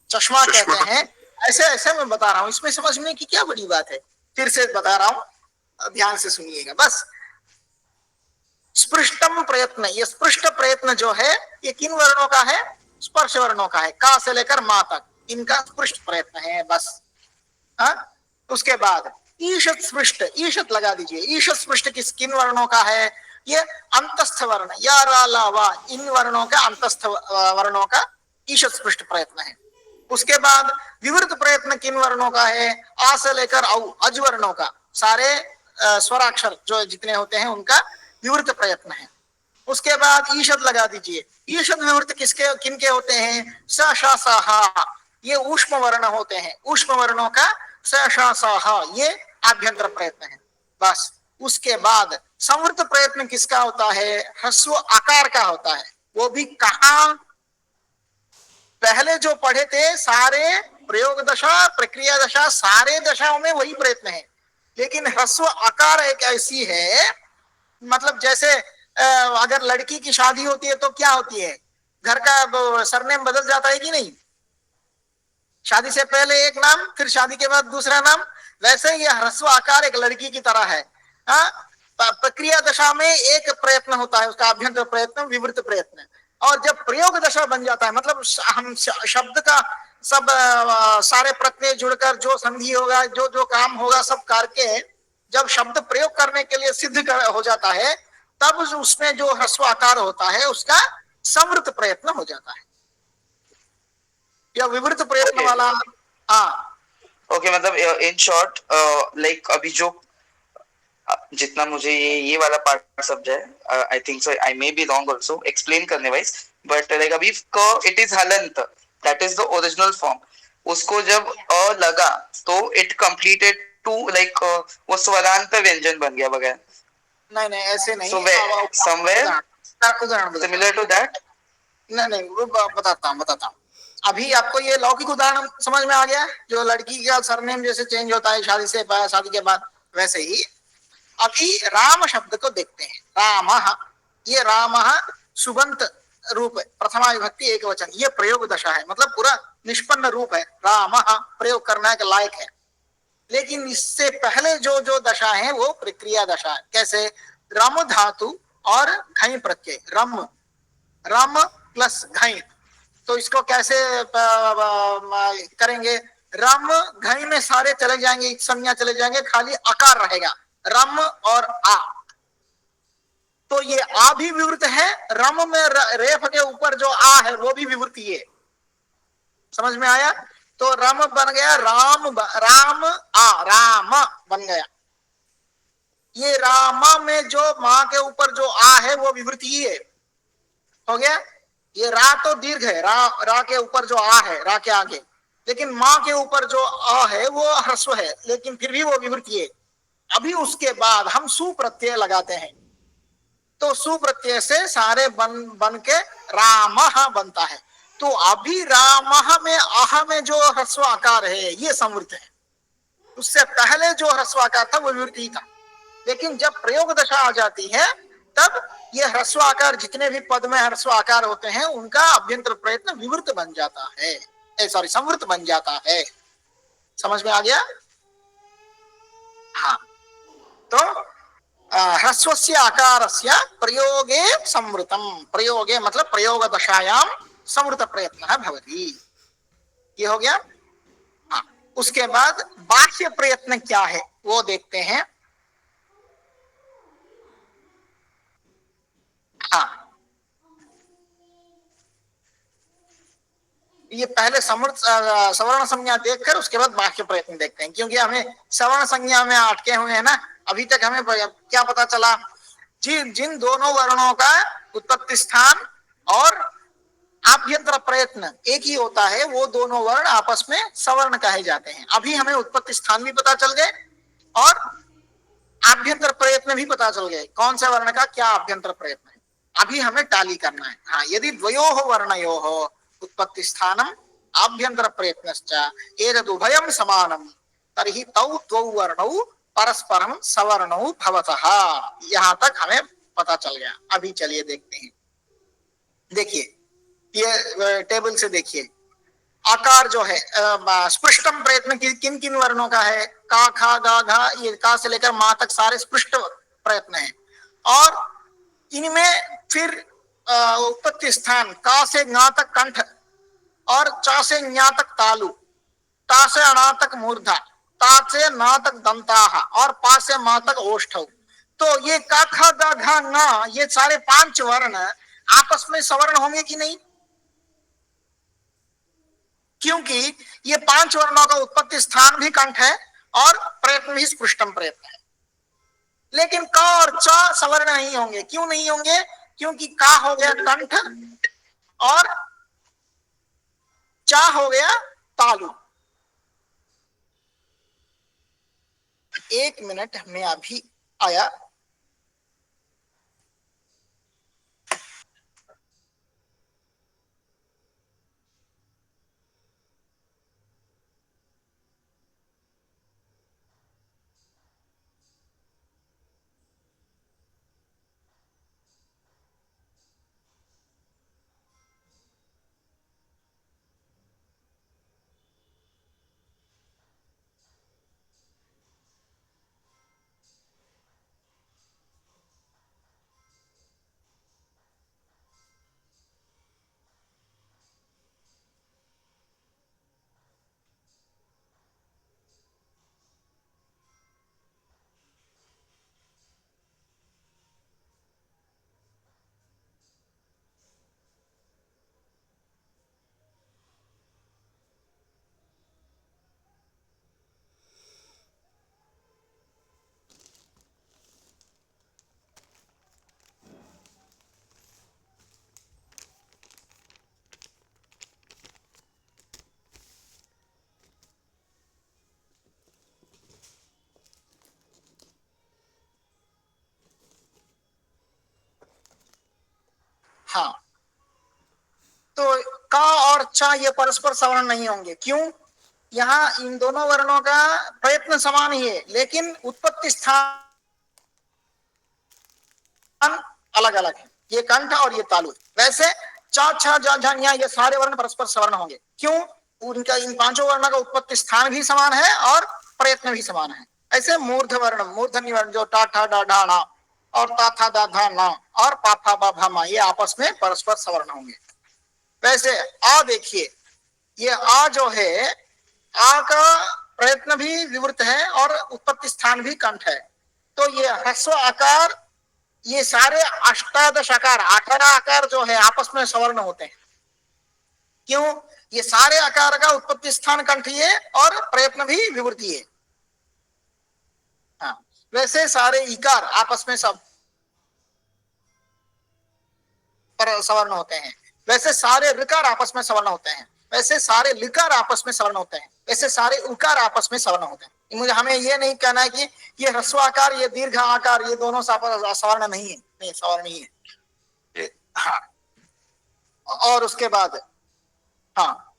चश्मा कहते हैं, ऐसे ऐसे मैं बता रहा हूँ। इसमें समझने की क्या बड़ी बात है? फिर से बता रहा हूँ, ध्यान से सुनिएगा बस। स्पृष्टम प्रयत्न, ये स्पृष्ट प्रयत्न जो है ये किन वर्णों का है? स्पर्श वर्णों का है, का से लेकर मा तक, इनका स्पृष्ट प्रयत्न है बस। उसके बाद ईशत स्पृष्ट, ईशत लगा दीजिए। ईशत स्पृष्ट किन वर्णों का है? ये अंतस्थ वर्ण या रा ला वा, इन वर्णों का, अंतस्थ वर्णों का ईशत स्पृष्ट प्रयत्न है। उसके बाद विवृत प्रयत्न किन वर्णों का है? आ से लेकर औ, अज वर्णों का, सारे स्वराक्षर जो जितने होते हैं उनका विवृत प्रयत्न है। उसके बाद ईशद लगा दीजिए। ईशद विवृत किसके किनके होते हैं? स श स ह, ये ऊष्म वर्ण होते हैं। ऊष्म वर्णों का स श स ह ये आभ्यंतर प्रयत्न है बस। उसके बाद संवृत प्रयत्न किसका होता है? ह्रस्व आकार का होता है। वो भी कहाँ? पहले जो पढ़े थे सारे प्रयोग दशा, प्रक्रिया दशा, सारे दशाओं में वही प्रयत्न है, लेकिन ह्रस्व आकार एक ऐसी है, मतलब जैसे अगर लड़की की शादी होती है तो क्या होती है? घर का सरनेम बदल जाता है कि नहीं? शादी से पहले एक नाम, फिर शादी के बाद दूसरा नाम, वैसे ये ह्रस्व आकार एक लड़की की तरह है। हाँ, प्रक्रिया दशा में एक प्रयत्न होता है, उसका अभ्यंतर प्रयत्न, विवृत प्रयत्न। और जब प्रयोग दशा बन जाता है, मतलब हम शब्द का सब सारे प्रत्यय जुड़कर जो संधि होगा, जो जो काम होगा सब करके जब शब्द प्रयोग करने के लिए सिद्ध हो जाता है, तब उसमें जो ह्रस्व आकार होता है उसका संवृत प्रयत्न हो जाता है, या विवृत प्रयत्न वाला। हाँ ओके, मतलब इन शॉर्ट लाइक अभी जो जितना मुझे ये वाला पार्ट समझा है, I think so, I may be wrong also explain करने वाइज, बट लाइक अभी इट इज हलंत, that is the original form. उसको जब लगा तो इट कंप्लीटेड टू लाइक वो स्वरांत व्यंजन बन गया वगैरह। नहीं नहीं ऐसे नहीं, सो समवेयर उदाहरण सिमिलर टू दैट। नहीं नहीं, वो बताता हूँ। अभी आपको ये लौकिक उदाहरण समझ में आ गया, जो लड़की का सरनेम जैसे चेंज होता है शादी के बाद, वैसे ही अभी राम शब्द को देखते हैं। राम, ये राम सुबंत रूप है, प्रथमा विभक्ति एक वचन, ये प्रयोग दशा है, मतलब पूरा निष्पन्न रूप है। राम प्रयोग करने के लायक है। लेकिन इससे पहले जो जो दशा है वो प्रक्रिया दशा है। कैसे? रम धातु और घई प्रत्यय, रम, रम प्लस घई। तो इसको कैसे करेंगे? रम घई में सारे चले जाएंगे, संज्ञा चले जाएंगे, खाली अकार रहेगा, रम और आ। तो ये आ भी विवृत है, रम में रेफ के ऊपर जो आ है वो भी विवृत है। समझ में आया? तो रम बन गया राम, राम आ, राम बन गया। ये रामा में जो मां के ऊपर जो आ है वो विवृत ही है, हो गया। ये रा तो दीर्घ है, रा के ऊपर जो आ है, रा के आगे, लेकिन मां के ऊपर जो आ है वो ह्रस्व है, लेकिन फिर भी वो विवृति है। अभी उसके बाद हम सुप्रत्यय लगाते हैं, तो सुप्रत्यय से सारे बन के राम बनता है। तो अभी राम में आह में जो ह्रस्व आकार है ये संवृत है। उससे पहले जो ह्रस्व आकार था वो विवृति था। लेकिन जब प्रयोग दशा आ जाती है तब ये ह्रस्व आकार, जितने भी पद में ह्रस्व आकार होते हैं उनका अभ्यंतर प्रयत्न विवृत बन जाता है, सॉरी संवृत बन जाता है। समझ में आ गया? हाँ, तो ह्रस्वस्य आकारस्य प्रयोगे संवृतम, प्रयोगे मतलब प्रयोग दशायां संवृत प्रयत्न भवति। ये हो गया। हाँ, उसके बाद बाह्य प्रयत्न क्या है वो देखते हैं। हाँ, ये पहले सवर्ण संज्ञा देखकर उसके बाद बाह्य प्रयत्न देखते हैं, क्योंकि हमें सवर्ण संज्ञा में अटके हुए हैं ना। अभी तक हमें क्या पता चला? जिन दोनों वर्णों का उत्पत्ति स्थान और आभ्यंतर प्रयत्न एक ही होता है, वो दोनों वर्ण आपस में सवर्ण कहे जाते हैं। अभी हमें उत्पत्ति स्थान भी पता चल गए और आभ्यंतर प्रयत्न भी पता चल गए, कौन से वर्ण का क्या आभ्यंतर प्रयत्न है। अभी हमें टाली करना है। हाँ, यदि द्वयोः वर्णयोः उत्पत्ति स्थानम आभ्यंतर प्रयत्नश्च एतदुभयं समानम तर्हि तौ द्वौ वर्णौ परस्परम सवर्णौ भवतः। यहाँ तक हमें पता चल गया। अभी चलिए देखते हैं। देखिए ये टेबल से देखिए, आकार जो है स्पृष्टम प्रयत्न किन किन वर्णों का है? का, खा, गा, घा, ये का से लेकर मां तक सारे स्पृष्ट प्रयत्न है। और इनमें फिर उत्पत्ति स्थान का से गा तक कंठ, और चा से ञा तक तालु, ता से अणा तक मूर्धा, ता से ना तक दंताहा, और पा से मा तक ओष्ठौ। तो ये का, खा, गा, घा, ङा, ये सारे 5 वर्ण आपस में सवर्ण होंगे कि नहीं? क्योंकि ये 5 वर्णों का उत्पत्ति स्थान भी कंठ है और प्रयत्न भी स्पृष्टम प्रयत्न है। लेकिन का और च सवर्ण नहीं होंगे। क्यों नहीं होंगे? क्योंकि का हो गया कंठ और चा हो गया तालु। 1 मिनट में अभी आया। हाँ, तो का और चा ये परस्पर सवर्ण नहीं होंगे। क्यों? यहाँ इन दोनों वर्णों का प्रयत्न समान ही है, लेकिन उत्पत्ति स्थान अलग अलग है। ये कंठ और ये तालु। वैसे चा छा जा झा न्या ये सारे वर्ण परस्पर सवर्ण होंगे। क्यों? उनका इन पांचों वर्णों का उत्पत्ति स्थान भी समान है और प्रयत्न भी समान है। ऐसे मूर्ध वर्ण, मूर्धन्य वर्ण जो टा ठा डा ढा ना और ता था दा धा ना और पा फा बा भा मा, ये आपस में परस्पर सवर्ण होंगे। वैसे आ देखिए, ये आ जो है, आ का प्रयत्न भी विवृत है और उत्पत्ति स्थान भी कंठ है। तो ये ह्रस्व आकार, ये सारे अष्टादश आकार, 18 आकार जो है आपस में सवर्ण होते हैं। क्यों? ये सारे आकार का उत्पत्ति स्थान कंठी है और प्रयत्न भी विवृति है। हाँ, वैसे सारे इकार आपस में सब पर सवर्ण होते हैं। वैसे सारे ऋकार आपस में सवर्ण होते हैं। वैसे सारे लिकार आपस में सवर्ण होते हैं। वैसे सारे उकार आपस में सवर्ण होते हैं। मुझे हमें ये नहीं कहना है कि ये ह्रस्व आकार, ये दीर्घ आकार, ये दोनों सवर्ण नहीं है। नहीं, सवर्ण ही है। हाँ, और उसके बाद हाँ,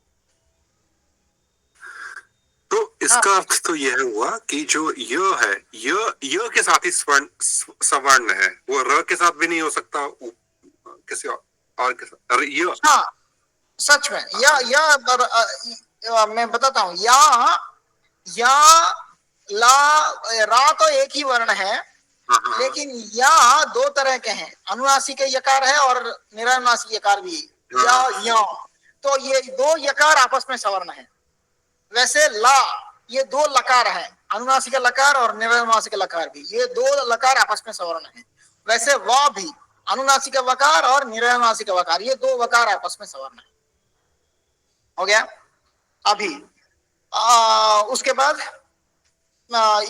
तो इसका अर्थ तो यह हुआ कि जो य है, य के साथ ही सवर्ण है, वो र के साथ भी नहीं हो सकता, किसी और के साथ। अरे य, हाँ, सच में या मैं बताता हूँ, या ला रा तो एक ही वर्ण है, लेकिन या दो तरह के हैं। अनुनासिक यकार है और निरनुनासिक यकार भी। या तो ये दो यकार आपस में सवर्ण है। वैसे ला, ये दो लकार है, अनुनासिक लकार और निरनुनासिक लकार भी, ये दो लकार आपस में सवर्ण है। वैसे वा भी अनुनासिक वकार और निरनुनासिक वकार, ये दो वकार आपस में सवर्ण है। हो गया? अभी उसके बाद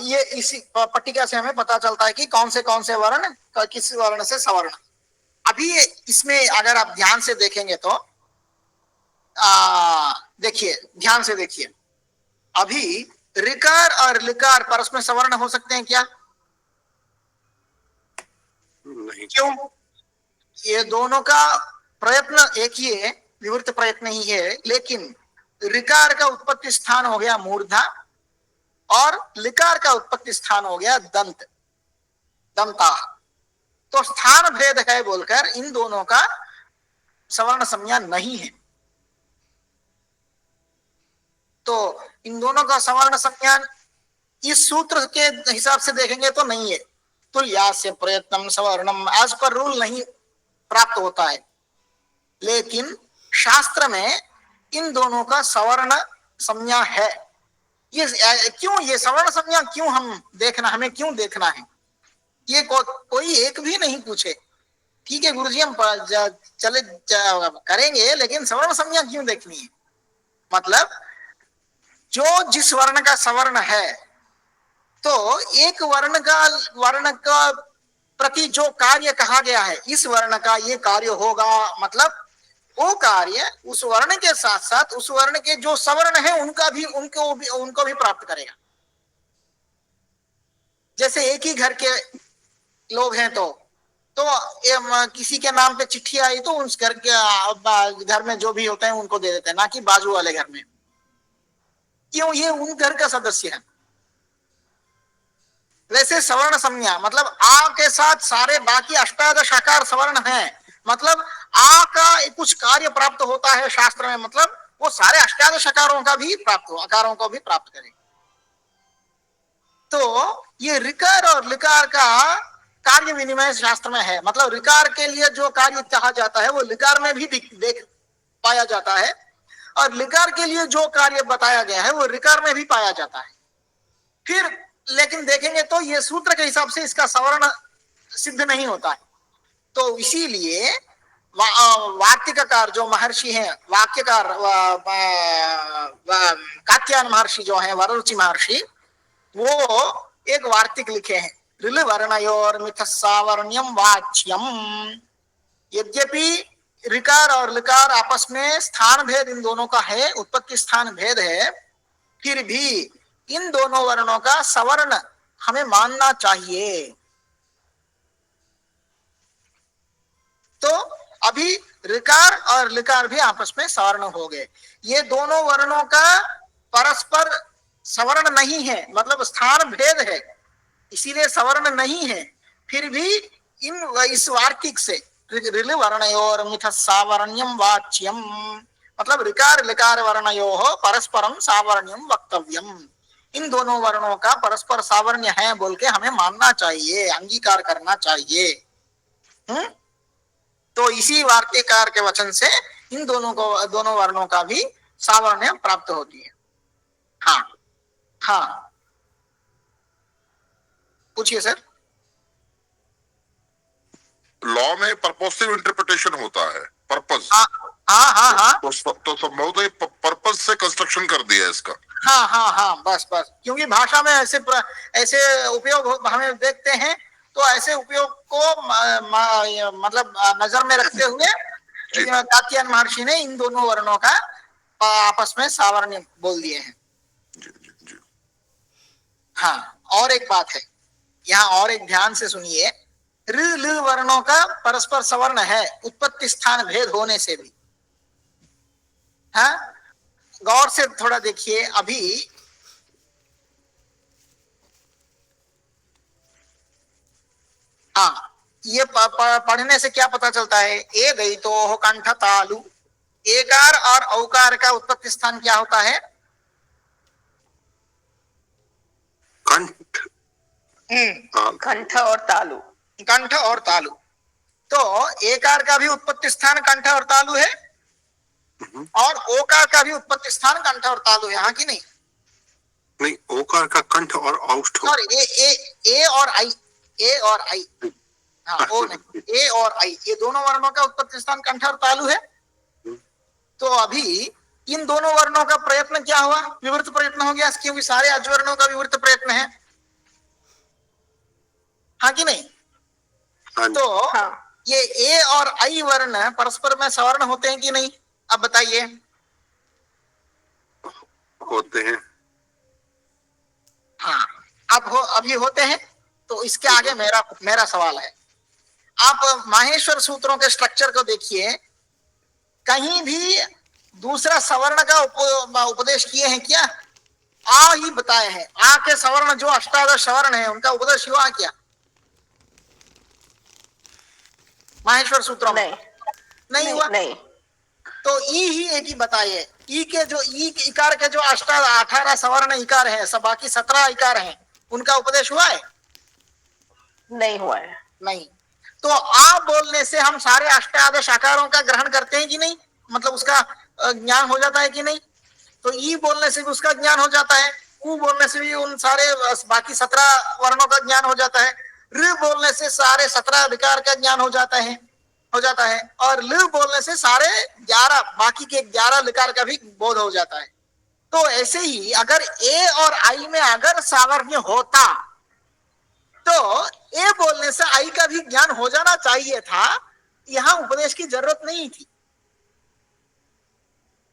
ये इसी पट्टिका से हमें पता चलता है कि कौन से वर्ण किस वर्ण से सवर्ण। अभी इसमें अगर आप ध्यान से देखेंगे तो देखिए, ध्यान से देखिए, अभी ऋकार और लिकार परस्पर सवर्ण हो सकते हैं क्या? नहीं। क्यों? ये दोनों का प्रयत्न एक ही है, विवृत प्रयत्न ही है, लेकिन ऋकार का उत्पत्ति स्थान हो गया मूर्धा और लिकार का उत्पत्ति स्थान हो गया दंत, दंता। तो स्थान भेद है बोलकर इन दोनों का सवर्ण संज्ञा नहीं है। तो इन दोनों का सवर्ण संज्ञा इस सूत्र के हिसाब से देखेंगे तो नहीं है। तुल्यास्य प्रयत्नम सवर्णम एज पर रूल नहीं प्राप्त होता है, लेकिन शास्त्र में इन दोनों का सवर्ण संज्ञा है। ये क्यों, ये सवर्ण संज्ञा क्यों हमें क्यों देखना है? ये कोई एक भी नहीं पूछे। ठीक है गुरुजी, हम चले करेंगे, लेकिन सवर्ण संज्ञा क्यों देखनी है? मतलब जो जिस वर्ण का सवर्ण है, तो एक वर्ण का प्रति जो कार्य कहा गया है, इस वर्ण का ये कार्य होगा, मतलब वो कार्य उस वर्ण के साथ साथ उस वर्ण के जो सवर्ण है उनको भी प्राप्त करेगा। जैसे एक ही घर के लोग हैं तो किसी के नाम पे चिट्ठी आई तो उस घर में जो भी होते हैं उनको दे देते हैं, ना कि बाजू वाले घर में। क्यों? ये उन घर का सदस्य है। वैसे सवर्ण संज्ञा मतलब आ के साथ सारे बाकी अष्टादश आकार सवर्ण हैं, मतलब आ का कुछ कार्य प्राप्त होता है शास्त्र में, मतलब वो सारे अष्टादश आकारों को भी प्राप्त करेगा। तो ये ऋकार और लिकार का कार्य विनिमय शास्त्र में है। मतलब ऋकार के लिए जो कार्य कहा जाता है वो लिकार में भी देख पाया जाता है, और लिकार के लिए जो कार्य बताया गया है वो ऋकार में भी पाया जाता है। फिर लेकिन देखेंगे तो ये सूत्र के हिसाब से इसका सवर्ण सिद्ध नहीं होता है। तो इसीलिए वार्तिककार जो महर्षि हैं, वाक्यकार कात्यायन महर्षि जो हैं, वररुचि महर्षि, वो एक वार्तिक लिखे हैं, ऋल वर्णयोर मिथस्सावर्ण्यम वाच्यम। यद्यपि ऋकार और लिकार आपस में स्थान भेद इन दोनों का है, उत्पत्ति स्थान भेद है, फिर भी इन दोनों वर्णों का सवर्ण हमें मानना चाहिए। तो अभी ऋकार और लिकार भी आपस में सवर्ण हो गए। ये दोनों वर्णों का परस्पर सवर्ण नहीं है, मतलब स्थान भेद है, इसीलिए सवर्ण नहीं है। फिर भी इस वार्तिक से ऋल वर्णयोर मिथ सावर्ण्यम वाच्यम, मतलब ऋकार लिकार वर्णयो परस्परम सावर्ण्यम वक्तव्यम, इन दोनों वर्णों का परस्पर सावर्ण्य है बोल के हमें मानना चाहिए, अंगीकार करना चाहिए। तो इसी वार्तिकार के वचन से इन दोनों वर्णों का भी सावर्ण्य प्राप्त होती है। हाँ हाँ, पूछिए सर। लॉ में परपोसिव इंटरप्रिटेशन होता है, पर्पस। हाँ हाँ हाँ हाँ, तो संभवतः पर्पस से कंस्ट्रक्शन कर दिया है इसका। हाँ हाँ हाँ, बस बस, क्योंकि भाषा में ऐसे ऐसे उपयोग हमें देखते हैं, तो ऐसे उपयोग को मतलब नजर में रखते हुए कात्यायन महर्षि ने इन दोनों वर्णों का आपस में सावर्ण्य बोल दिए हैं। हाँ, और एक बात है यहाँ, और एक ध्यान से सुनिए, ऋ ल वर्णों का परस्पर सवर्ण है उत्पत्ति स्थान भेद होने से भी। हाँ, गौर से थोड़ा देखिए। अभी हाँ, ये पढ़ने से क्या पता चलता है? ए गई तो हो कंठ तालु, एकार और औकार का उत्पत्ति स्थान क्या होता है? कंठ, कंठ और तालु। कंठ और तालु। तो एकार का भी उत्पत्ति स्थान कंठ और तालु है, और ओकार का भी उत्पत्ति स्थान कंठ और तालु है, हाँ कि नहीं? नहीं, ओकार का कंठ और औष्ठ। सॉरी, ए और आई, ए और आई, हाँ ओ नहीं, ए और आई, ये दोनों वर्णों का उत्पत्ति स्थान कंठ और तालु है। तो अभी इन दोनों वर्णों का प्रयत्न क्या हुआ? विवृत प्रयत्न हो गया, क्योंकि सारे अजवर्णों का विवृत प्रयत्न है, हाँ कि नहीं? तो हाँ। ये ए और आई वर्ण परस्पर में सवर्ण होते हैं कि नहीं? अब बताइए। होते हैं। हाँ, अभी होते हैं। तो इसके आगे मेरा सवाल है, आप माहेश्वर सूत्रों के स्ट्रक्चर को देखिए, कहीं भी दूसरा सवर्ण का उपदेश किए हैं क्या? आ ही बताए हैं, आ के सवर्ण जो अष्टादश सवर्ण है उनका उपदेश हुआ क्या माहेश्वर सूत्रों में? नहीं हुआ। नहीं। तो ई ही एक ही बताइए, ई के जो इकार के जो 18 सवर्ण इकार हैं, सब बाकी 17 इकार हैं, उनका उपदेश हुआ है? नहीं हुआ है। नहीं। तो आ बोलने से हम सारे अष्टादश आकारों का ग्रहण करते हैं कि नहीं? मतलब उसका ज्ञान हो जाता है कि नहीं? तो ई बोलने से भी उसका ज्ञान हो जाता है, उ बोलने से भी उन सारे बाकी 17 वर्णों का ज्ञान हो जाता है, ऋ बोलने से सारे 17 अधिकार का ज्ञान हो जाता है, और ल बोलने से सारे 11 बाकी के 11 लिकार का भी बोध हो जाता है। तो ऐसे ही अगर ए और आई में अगर सावर्ण्य होता तो ए बोलने से आई का भी ज्ञान हो जाना चाहिए था, यहां उपदेश की जरूरत नहीं थी,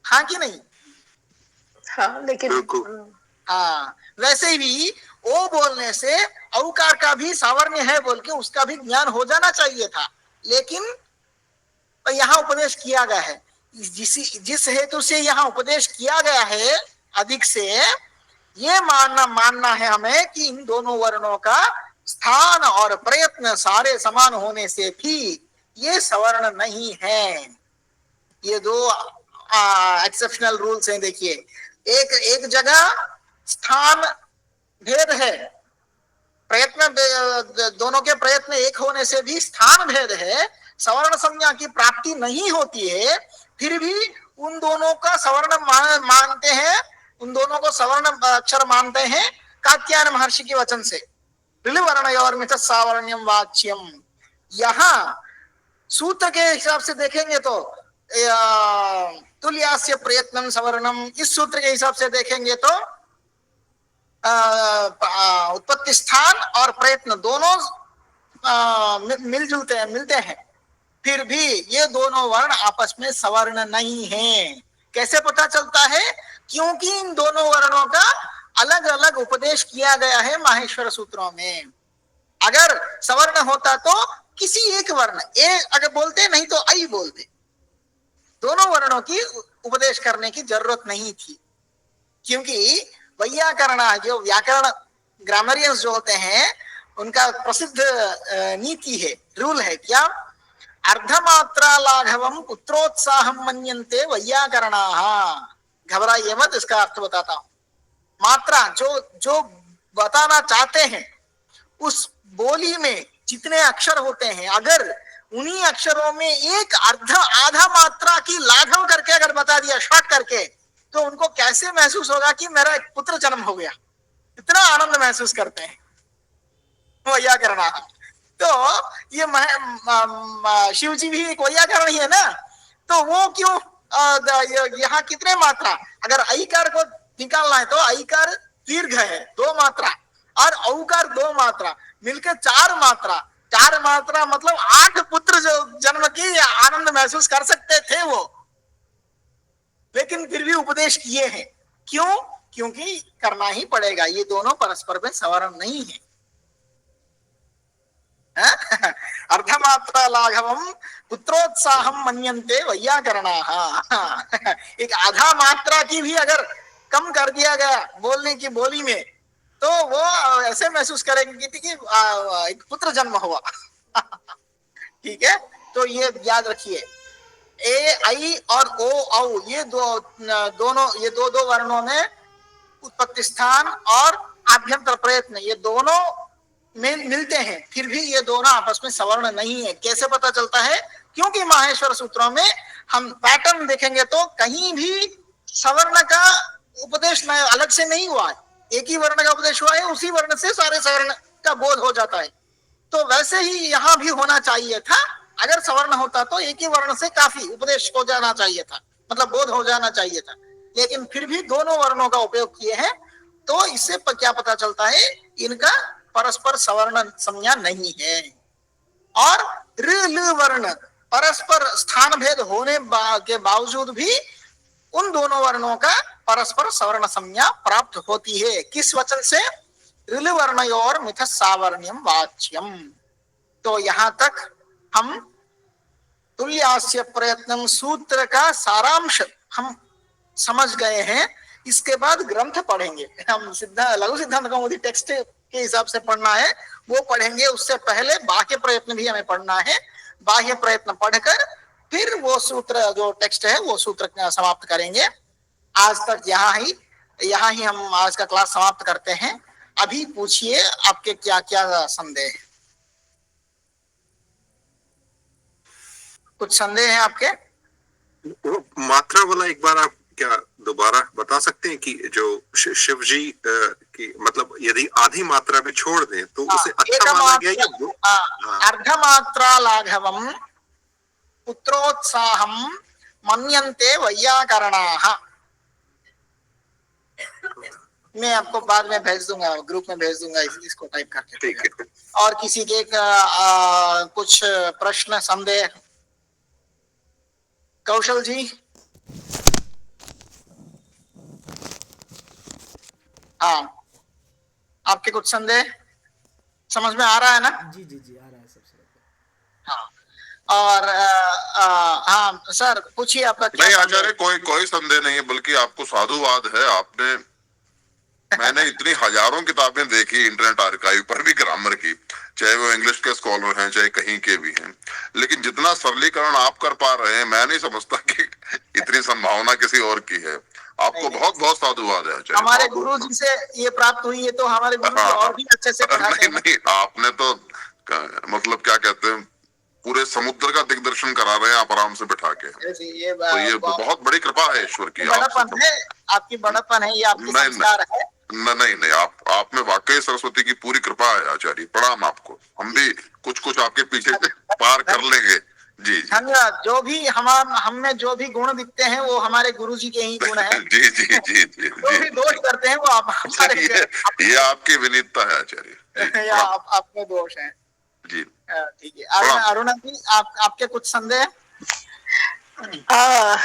हाँ कि नहीं? हाँ, लेकिन हाँ, वैसे भी ओ बोलने से औकार का भी सावर्ण्य है बोल के उसका भी ज्ञान हो जाना चाहिए था, लेकिन यहाँ उपदेश किया गया है। जिस हेतु से यहाँ उपदेश किया गया है अधिक से, ये मानना है हमें कि इन दोनों वर्णों का स्थान और प्रयत्न सारे समान होने से भी ये सवर्ण नहीं है। ये दो एक्सेप्शनल रूल्स हैं। देखिए, एक जगह स्थान भेद है, प्रयत्न दोनों के प्रयत्न एक होने से भी स्थान भेद है, सवर्ण संज्ञा की प्राप्ति नहीं होती है, फिर भी उन दोनों का सवर्ण मानते हैं, उन दोनों को सवर्ण अक्षर मानते हैं कात्यायन महर्षि के वचन से। ऋलिवर्णयोर मिथ सावर्ण्यम वाच्यम, यहाँ सूत्र के हिसाब से देखेंगे तो तुल्यास्य प्रयत्नम सवर्णम, इस सूत्र के हिसाब से देखेंगे तो उत्पत्ति स्थान और प्रयत्न दोनों मिलते हैं, फिर भी ये दोनों वर्ण आपस में सवर्ण नहीं हैं। कैसे पता चलता है? क्योंकि इन दोनों वर्णों का अलग अलग उपदेश किया गया है माहेश्वर सूत्रों में। अगर सवर्ण होता तो किसी एक वर्ण ए अगर बोलते नहीं तो आई बोलते, दोनों वर्णों की उपदेश करने की जरूरत नहीं थी, क्योंकि वैयाकरण जो व्याकरण ग्रामरियंस जो होते हैं उनका प्रसिद्ध नीति है, रूल है क्या, अर्धमात्रा लाघवम पुत्रोत्साहम मन्यन्ते वैयाकरणाः। घबराइए मत, इसका अर्थ बताता हूं। मात्रा जो जो बताना चाहते हैं उस बोली में जितने अक्षर होते हैं, अगर उन्हीं अक्षरों में एक आधा मात्रा की लाघव करके अगर बता दिया शॉर्ट करके, तो उनको कैसे महसूस होगा कि मेरा एक पुत्र जन्म हो गया, इतना आनंद महसूस करते हैं वैयाकरण। तो ये शिव जी भी एक वैयाकरण ही है ना, तो वो क्यों यहाँ कितने मात्रा, अगर ऐकार को निकालना है तो ऐकार दीर्घ है 2 मात्रा और औकार 2 मात्रा मिलकर 4 मात्रा, 4 मात्रा मतलब 8 पुत्र जो जन्म की आनंद महसूस कर सकते थे वो, लेकिन फिर भी उपदेश किए हैं। क्यों? क्योंकि करना ही पड़ेगा, ये दोनों परस्पर में सवर्ण नहीं है। अर्धमात्रा लाघवम पुत्रोत्साहम मन्यन्ते वैयाकरणाः। एक आधा मात्रा की भी अगर कम कर दिया गया बोलने की बोली में, तो वो ऐसे महसूस करेंगे कि एक पुत्र जन्म हुआ। ठीक है, तो ये याद रखिए, ए आई और ओ औ ये दोनों ये दो वर्णों में उत्पत्ति स्थान और आभ्यंतर प्रयत्न ये दोनों में मिलते हैं, फिर भी ये दोनों आपस में सवर्ण नहीं है। कैसे पता चलता है? क्योंकि माहेश्वर सूत्रों में हम पैटर्न देखेंगे तो कहीं भी सवर्ण का उपदेश अलग से नहीं हुआ है, एक ही वर्ण का उपदेश हुआ है, उसी वर्ण से सारे सवर्ण का बोध हो जाता है। तो वैसे ही यहाँ भी होना चाहिए था, अगर सवर्ण होता तो एक ही वर्ण से काफी उपदेश हो जाना चाहिए था, मतलब बोध हो जाना चाहिए था, लेकिन फिर भी दोनों वर्णों का उपयोग किए हैं, तो इससे क्या पता चलता है, इनका परस्पर सवर्ण संज्ञा नहीं है। और ऋ ल वर्ण परस्पर स्थान भेद होने के बावजूद भी उन दोनों वर्णों का परस्पर सवर्ण संज्ञा प्राप्त होती है। किस वचन से? ऋल वर्णयोर मिथ सावर्ण्यम वाच्यम। तो यहां तक हम तुल्यास्य प्रयत्नम सूत्र का सारांश हम समझ गए हैं। इसके बाद ग्रंथ पढ़ेंगे हम, लघु सिद्धांत कौमुदी टेक्स्ट के हिसाब से पढ़ना है वो पढ़ेंगे। उससे पहले बाह्य प्रयत्न भी हमें पढ़ना है। बाह्य प्रयत्न पढ़कर फिर वो सूत्र जो टेक्स्ट है वो सूत्र समाप्त करेंगे। आज तक यहाँ ही हम आज का क्लास समाप्त करते हैं। अभी पूछिए आपके क्या क्या संदेह है? कुछ संदेह है आपके? वो मात्रा वाला एक बार आप क्या दोबारा बता सकते हैं कि जो शिव जी की मतलब यदि आधी मात्रा भी छोड़ दें तो उसे अच्छा माना गया या अर्ध मात्रा लाघवम पुत्रोत्साहम मन्यन्ते वैयाकरणाः। मैं आपको बाद में भेज दूंगा, ग्रुप में भेज दूंगा, इसको टाइप करके। ठीक है। और किसी के कुछ प्रश्न संदेह? कौशल जी? हाँ, आपके कुछ संदेह समझ में आ रहा है ना? जी जी जी आ रहा है सबसे। हाँ, और हाँ सर पूछिए आपका क्या? नहीं आचार्य, कोई संदेह नहीं है, बल्कि आपको साधुवाद है। आपने मैंने इतनी हजारों किताबें देखी इंटरनेट आर्काइव पर भी ग्रामर की, चाहे वो इंग्लिश के स्कॉलर हैं चाहे कहीं के भी हैं, लेकिन जितना सरलीकरण आप कर पा रहे हैं मैं नहीं समझता कि इतनी संभावना किसी और की है। आपको बहुत बहुत साधुवाद है। हमारे गुरु जी से ये प्राप्त हुई है तो हमारे गुरु जी और भी अच्छे से पढ़ाते हैं। नहीं, आपने तो मतलब क्या कहते हैं, पूरे समुद्र का दिग्दर्शन करा रहे हैं आप आराम से बैठा के। ये बहुत बड़ी कृपा है ईश्वर की। बड़प्पन है, आपकी बड़प्पन है, ये आपकी संस्कार है। नहीं, आप में वाकई सरस्वती की पूरी कृपा है आचार्य। प्रणाम आपको। हम भी कुछ आपके पीछे पार कर लेंगे। जी धन्यवाद। जो भी हम में जो भी गुण दिखते हैं वो हमारे गुरु जी के ही गुण हैं। जी जी जी जी जो भी दोष करते हैं वो आप हमारे ये आपकी विनीतता है आचार्य। आप में दोष है जी। ठीक है। अरुणा जी आपके कुछ संदेह?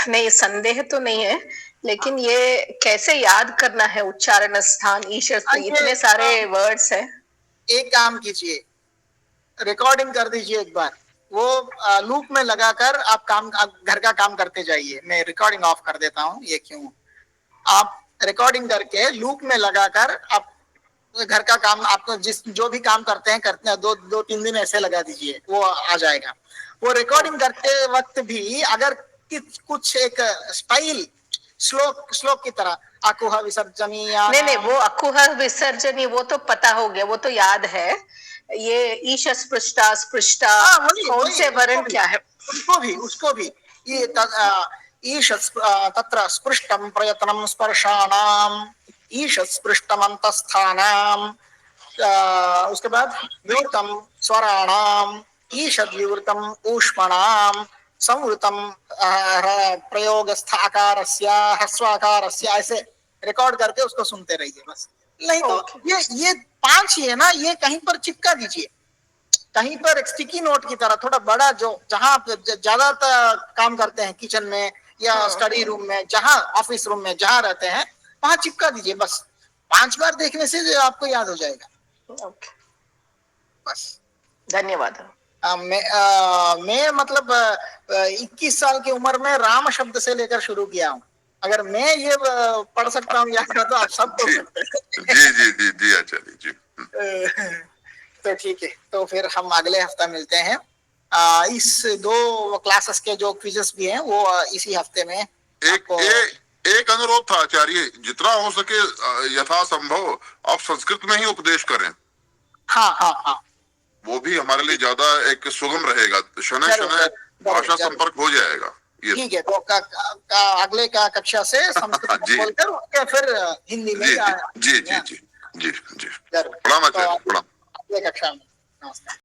नहीं, संदेह तो नहीं है, लेकिन ये कैसे याद करना है उच्चारण स्थान ईश्वर, इतने सारे वर्ड्स हैं। एक काम कीजिए, रिकॉर्डिंग कर दीजिए एक बार, वो लूप में लगाकर आप घर का काम करते जाइए। मैं रिकॉर्डिंग ऑफ कर देता हूँ, ये क्यों, आप रिकॉर्डिंग करके लूप में लगाकर आप घर का काम, आपको जो भी काम करते हैं 2-3 दिन ऐसे लगा दीजिए, वो आ जाएगा। वो रिकॉर्डिंग करते वक्त भी अगर कुछ एक स्टाइल श्लोक की तरह अकुह विसर्जनी, नहीं, वो अकुह विसर्जनी वो तो पता हो गया, वो तो याद है। ये ईश स्पृष्टा स्पृष्टा कौन से वर्ण क्या है, उसको भी ये ईश तत्र स्पृष्टम प्रयत्नम स्पर्शाणाम, ईश स्पृष्टम अंतस्थानाम, उसके बाद विवृतम स्वराणाम, ईशद विवृतम ऊष्मणाम, संवृतम प्रयोगस्थ आकारस्य ह्रस्वाकारस्य, ऐसे रिकॉर्ड करके उसको सुनते रहिए बस। नहीं तो ये 5 ही है ना, ये कहीं पर चिपका दीजिए, कहीं पर एक स्टिकी नोट की तरह थोड़ा बड़ा, जो जहां ज्यादा काम करते हैं किचन में या स्टडी रूम में, जहां ऑफिस रूम में जहां रहते हैं, वहां चिपका दीजिए बस। 5 बार देखने से आपको याद हो जाएगा। बस, धन्यवाद। मैं मतलब 21 साल की उम्र में राम शब्द से लेकर शुरू किया हूँ। अगर मैं ये पढ़ सकता हूँ याद तो आप सब पढ़ सकते हैं। जी आचार्य जी। तो ठीक है, तो फिर हम अगले हफ्ता मिलते हैं। इस 2 क्लासेस के जो क्विजेस भी हैं वो इसी हफ्ते में। एक अनुरोध था आचार्य, जितना हो सके यथासंभव आप संस्कृत में ही उपदेश करें। हाँ, वो भी हमारे लिए ज्यादा एक सुगम रहेगा, शनय शनय भाषा संपर्क हो जाएगा। ठीक है, तो अगले का कक्षा से संस्कृत में बोलकर फिर हिंदी में। जी। प्रणाम आचार्य, प्रणाम। अगले कक्षा में, नमस्कार।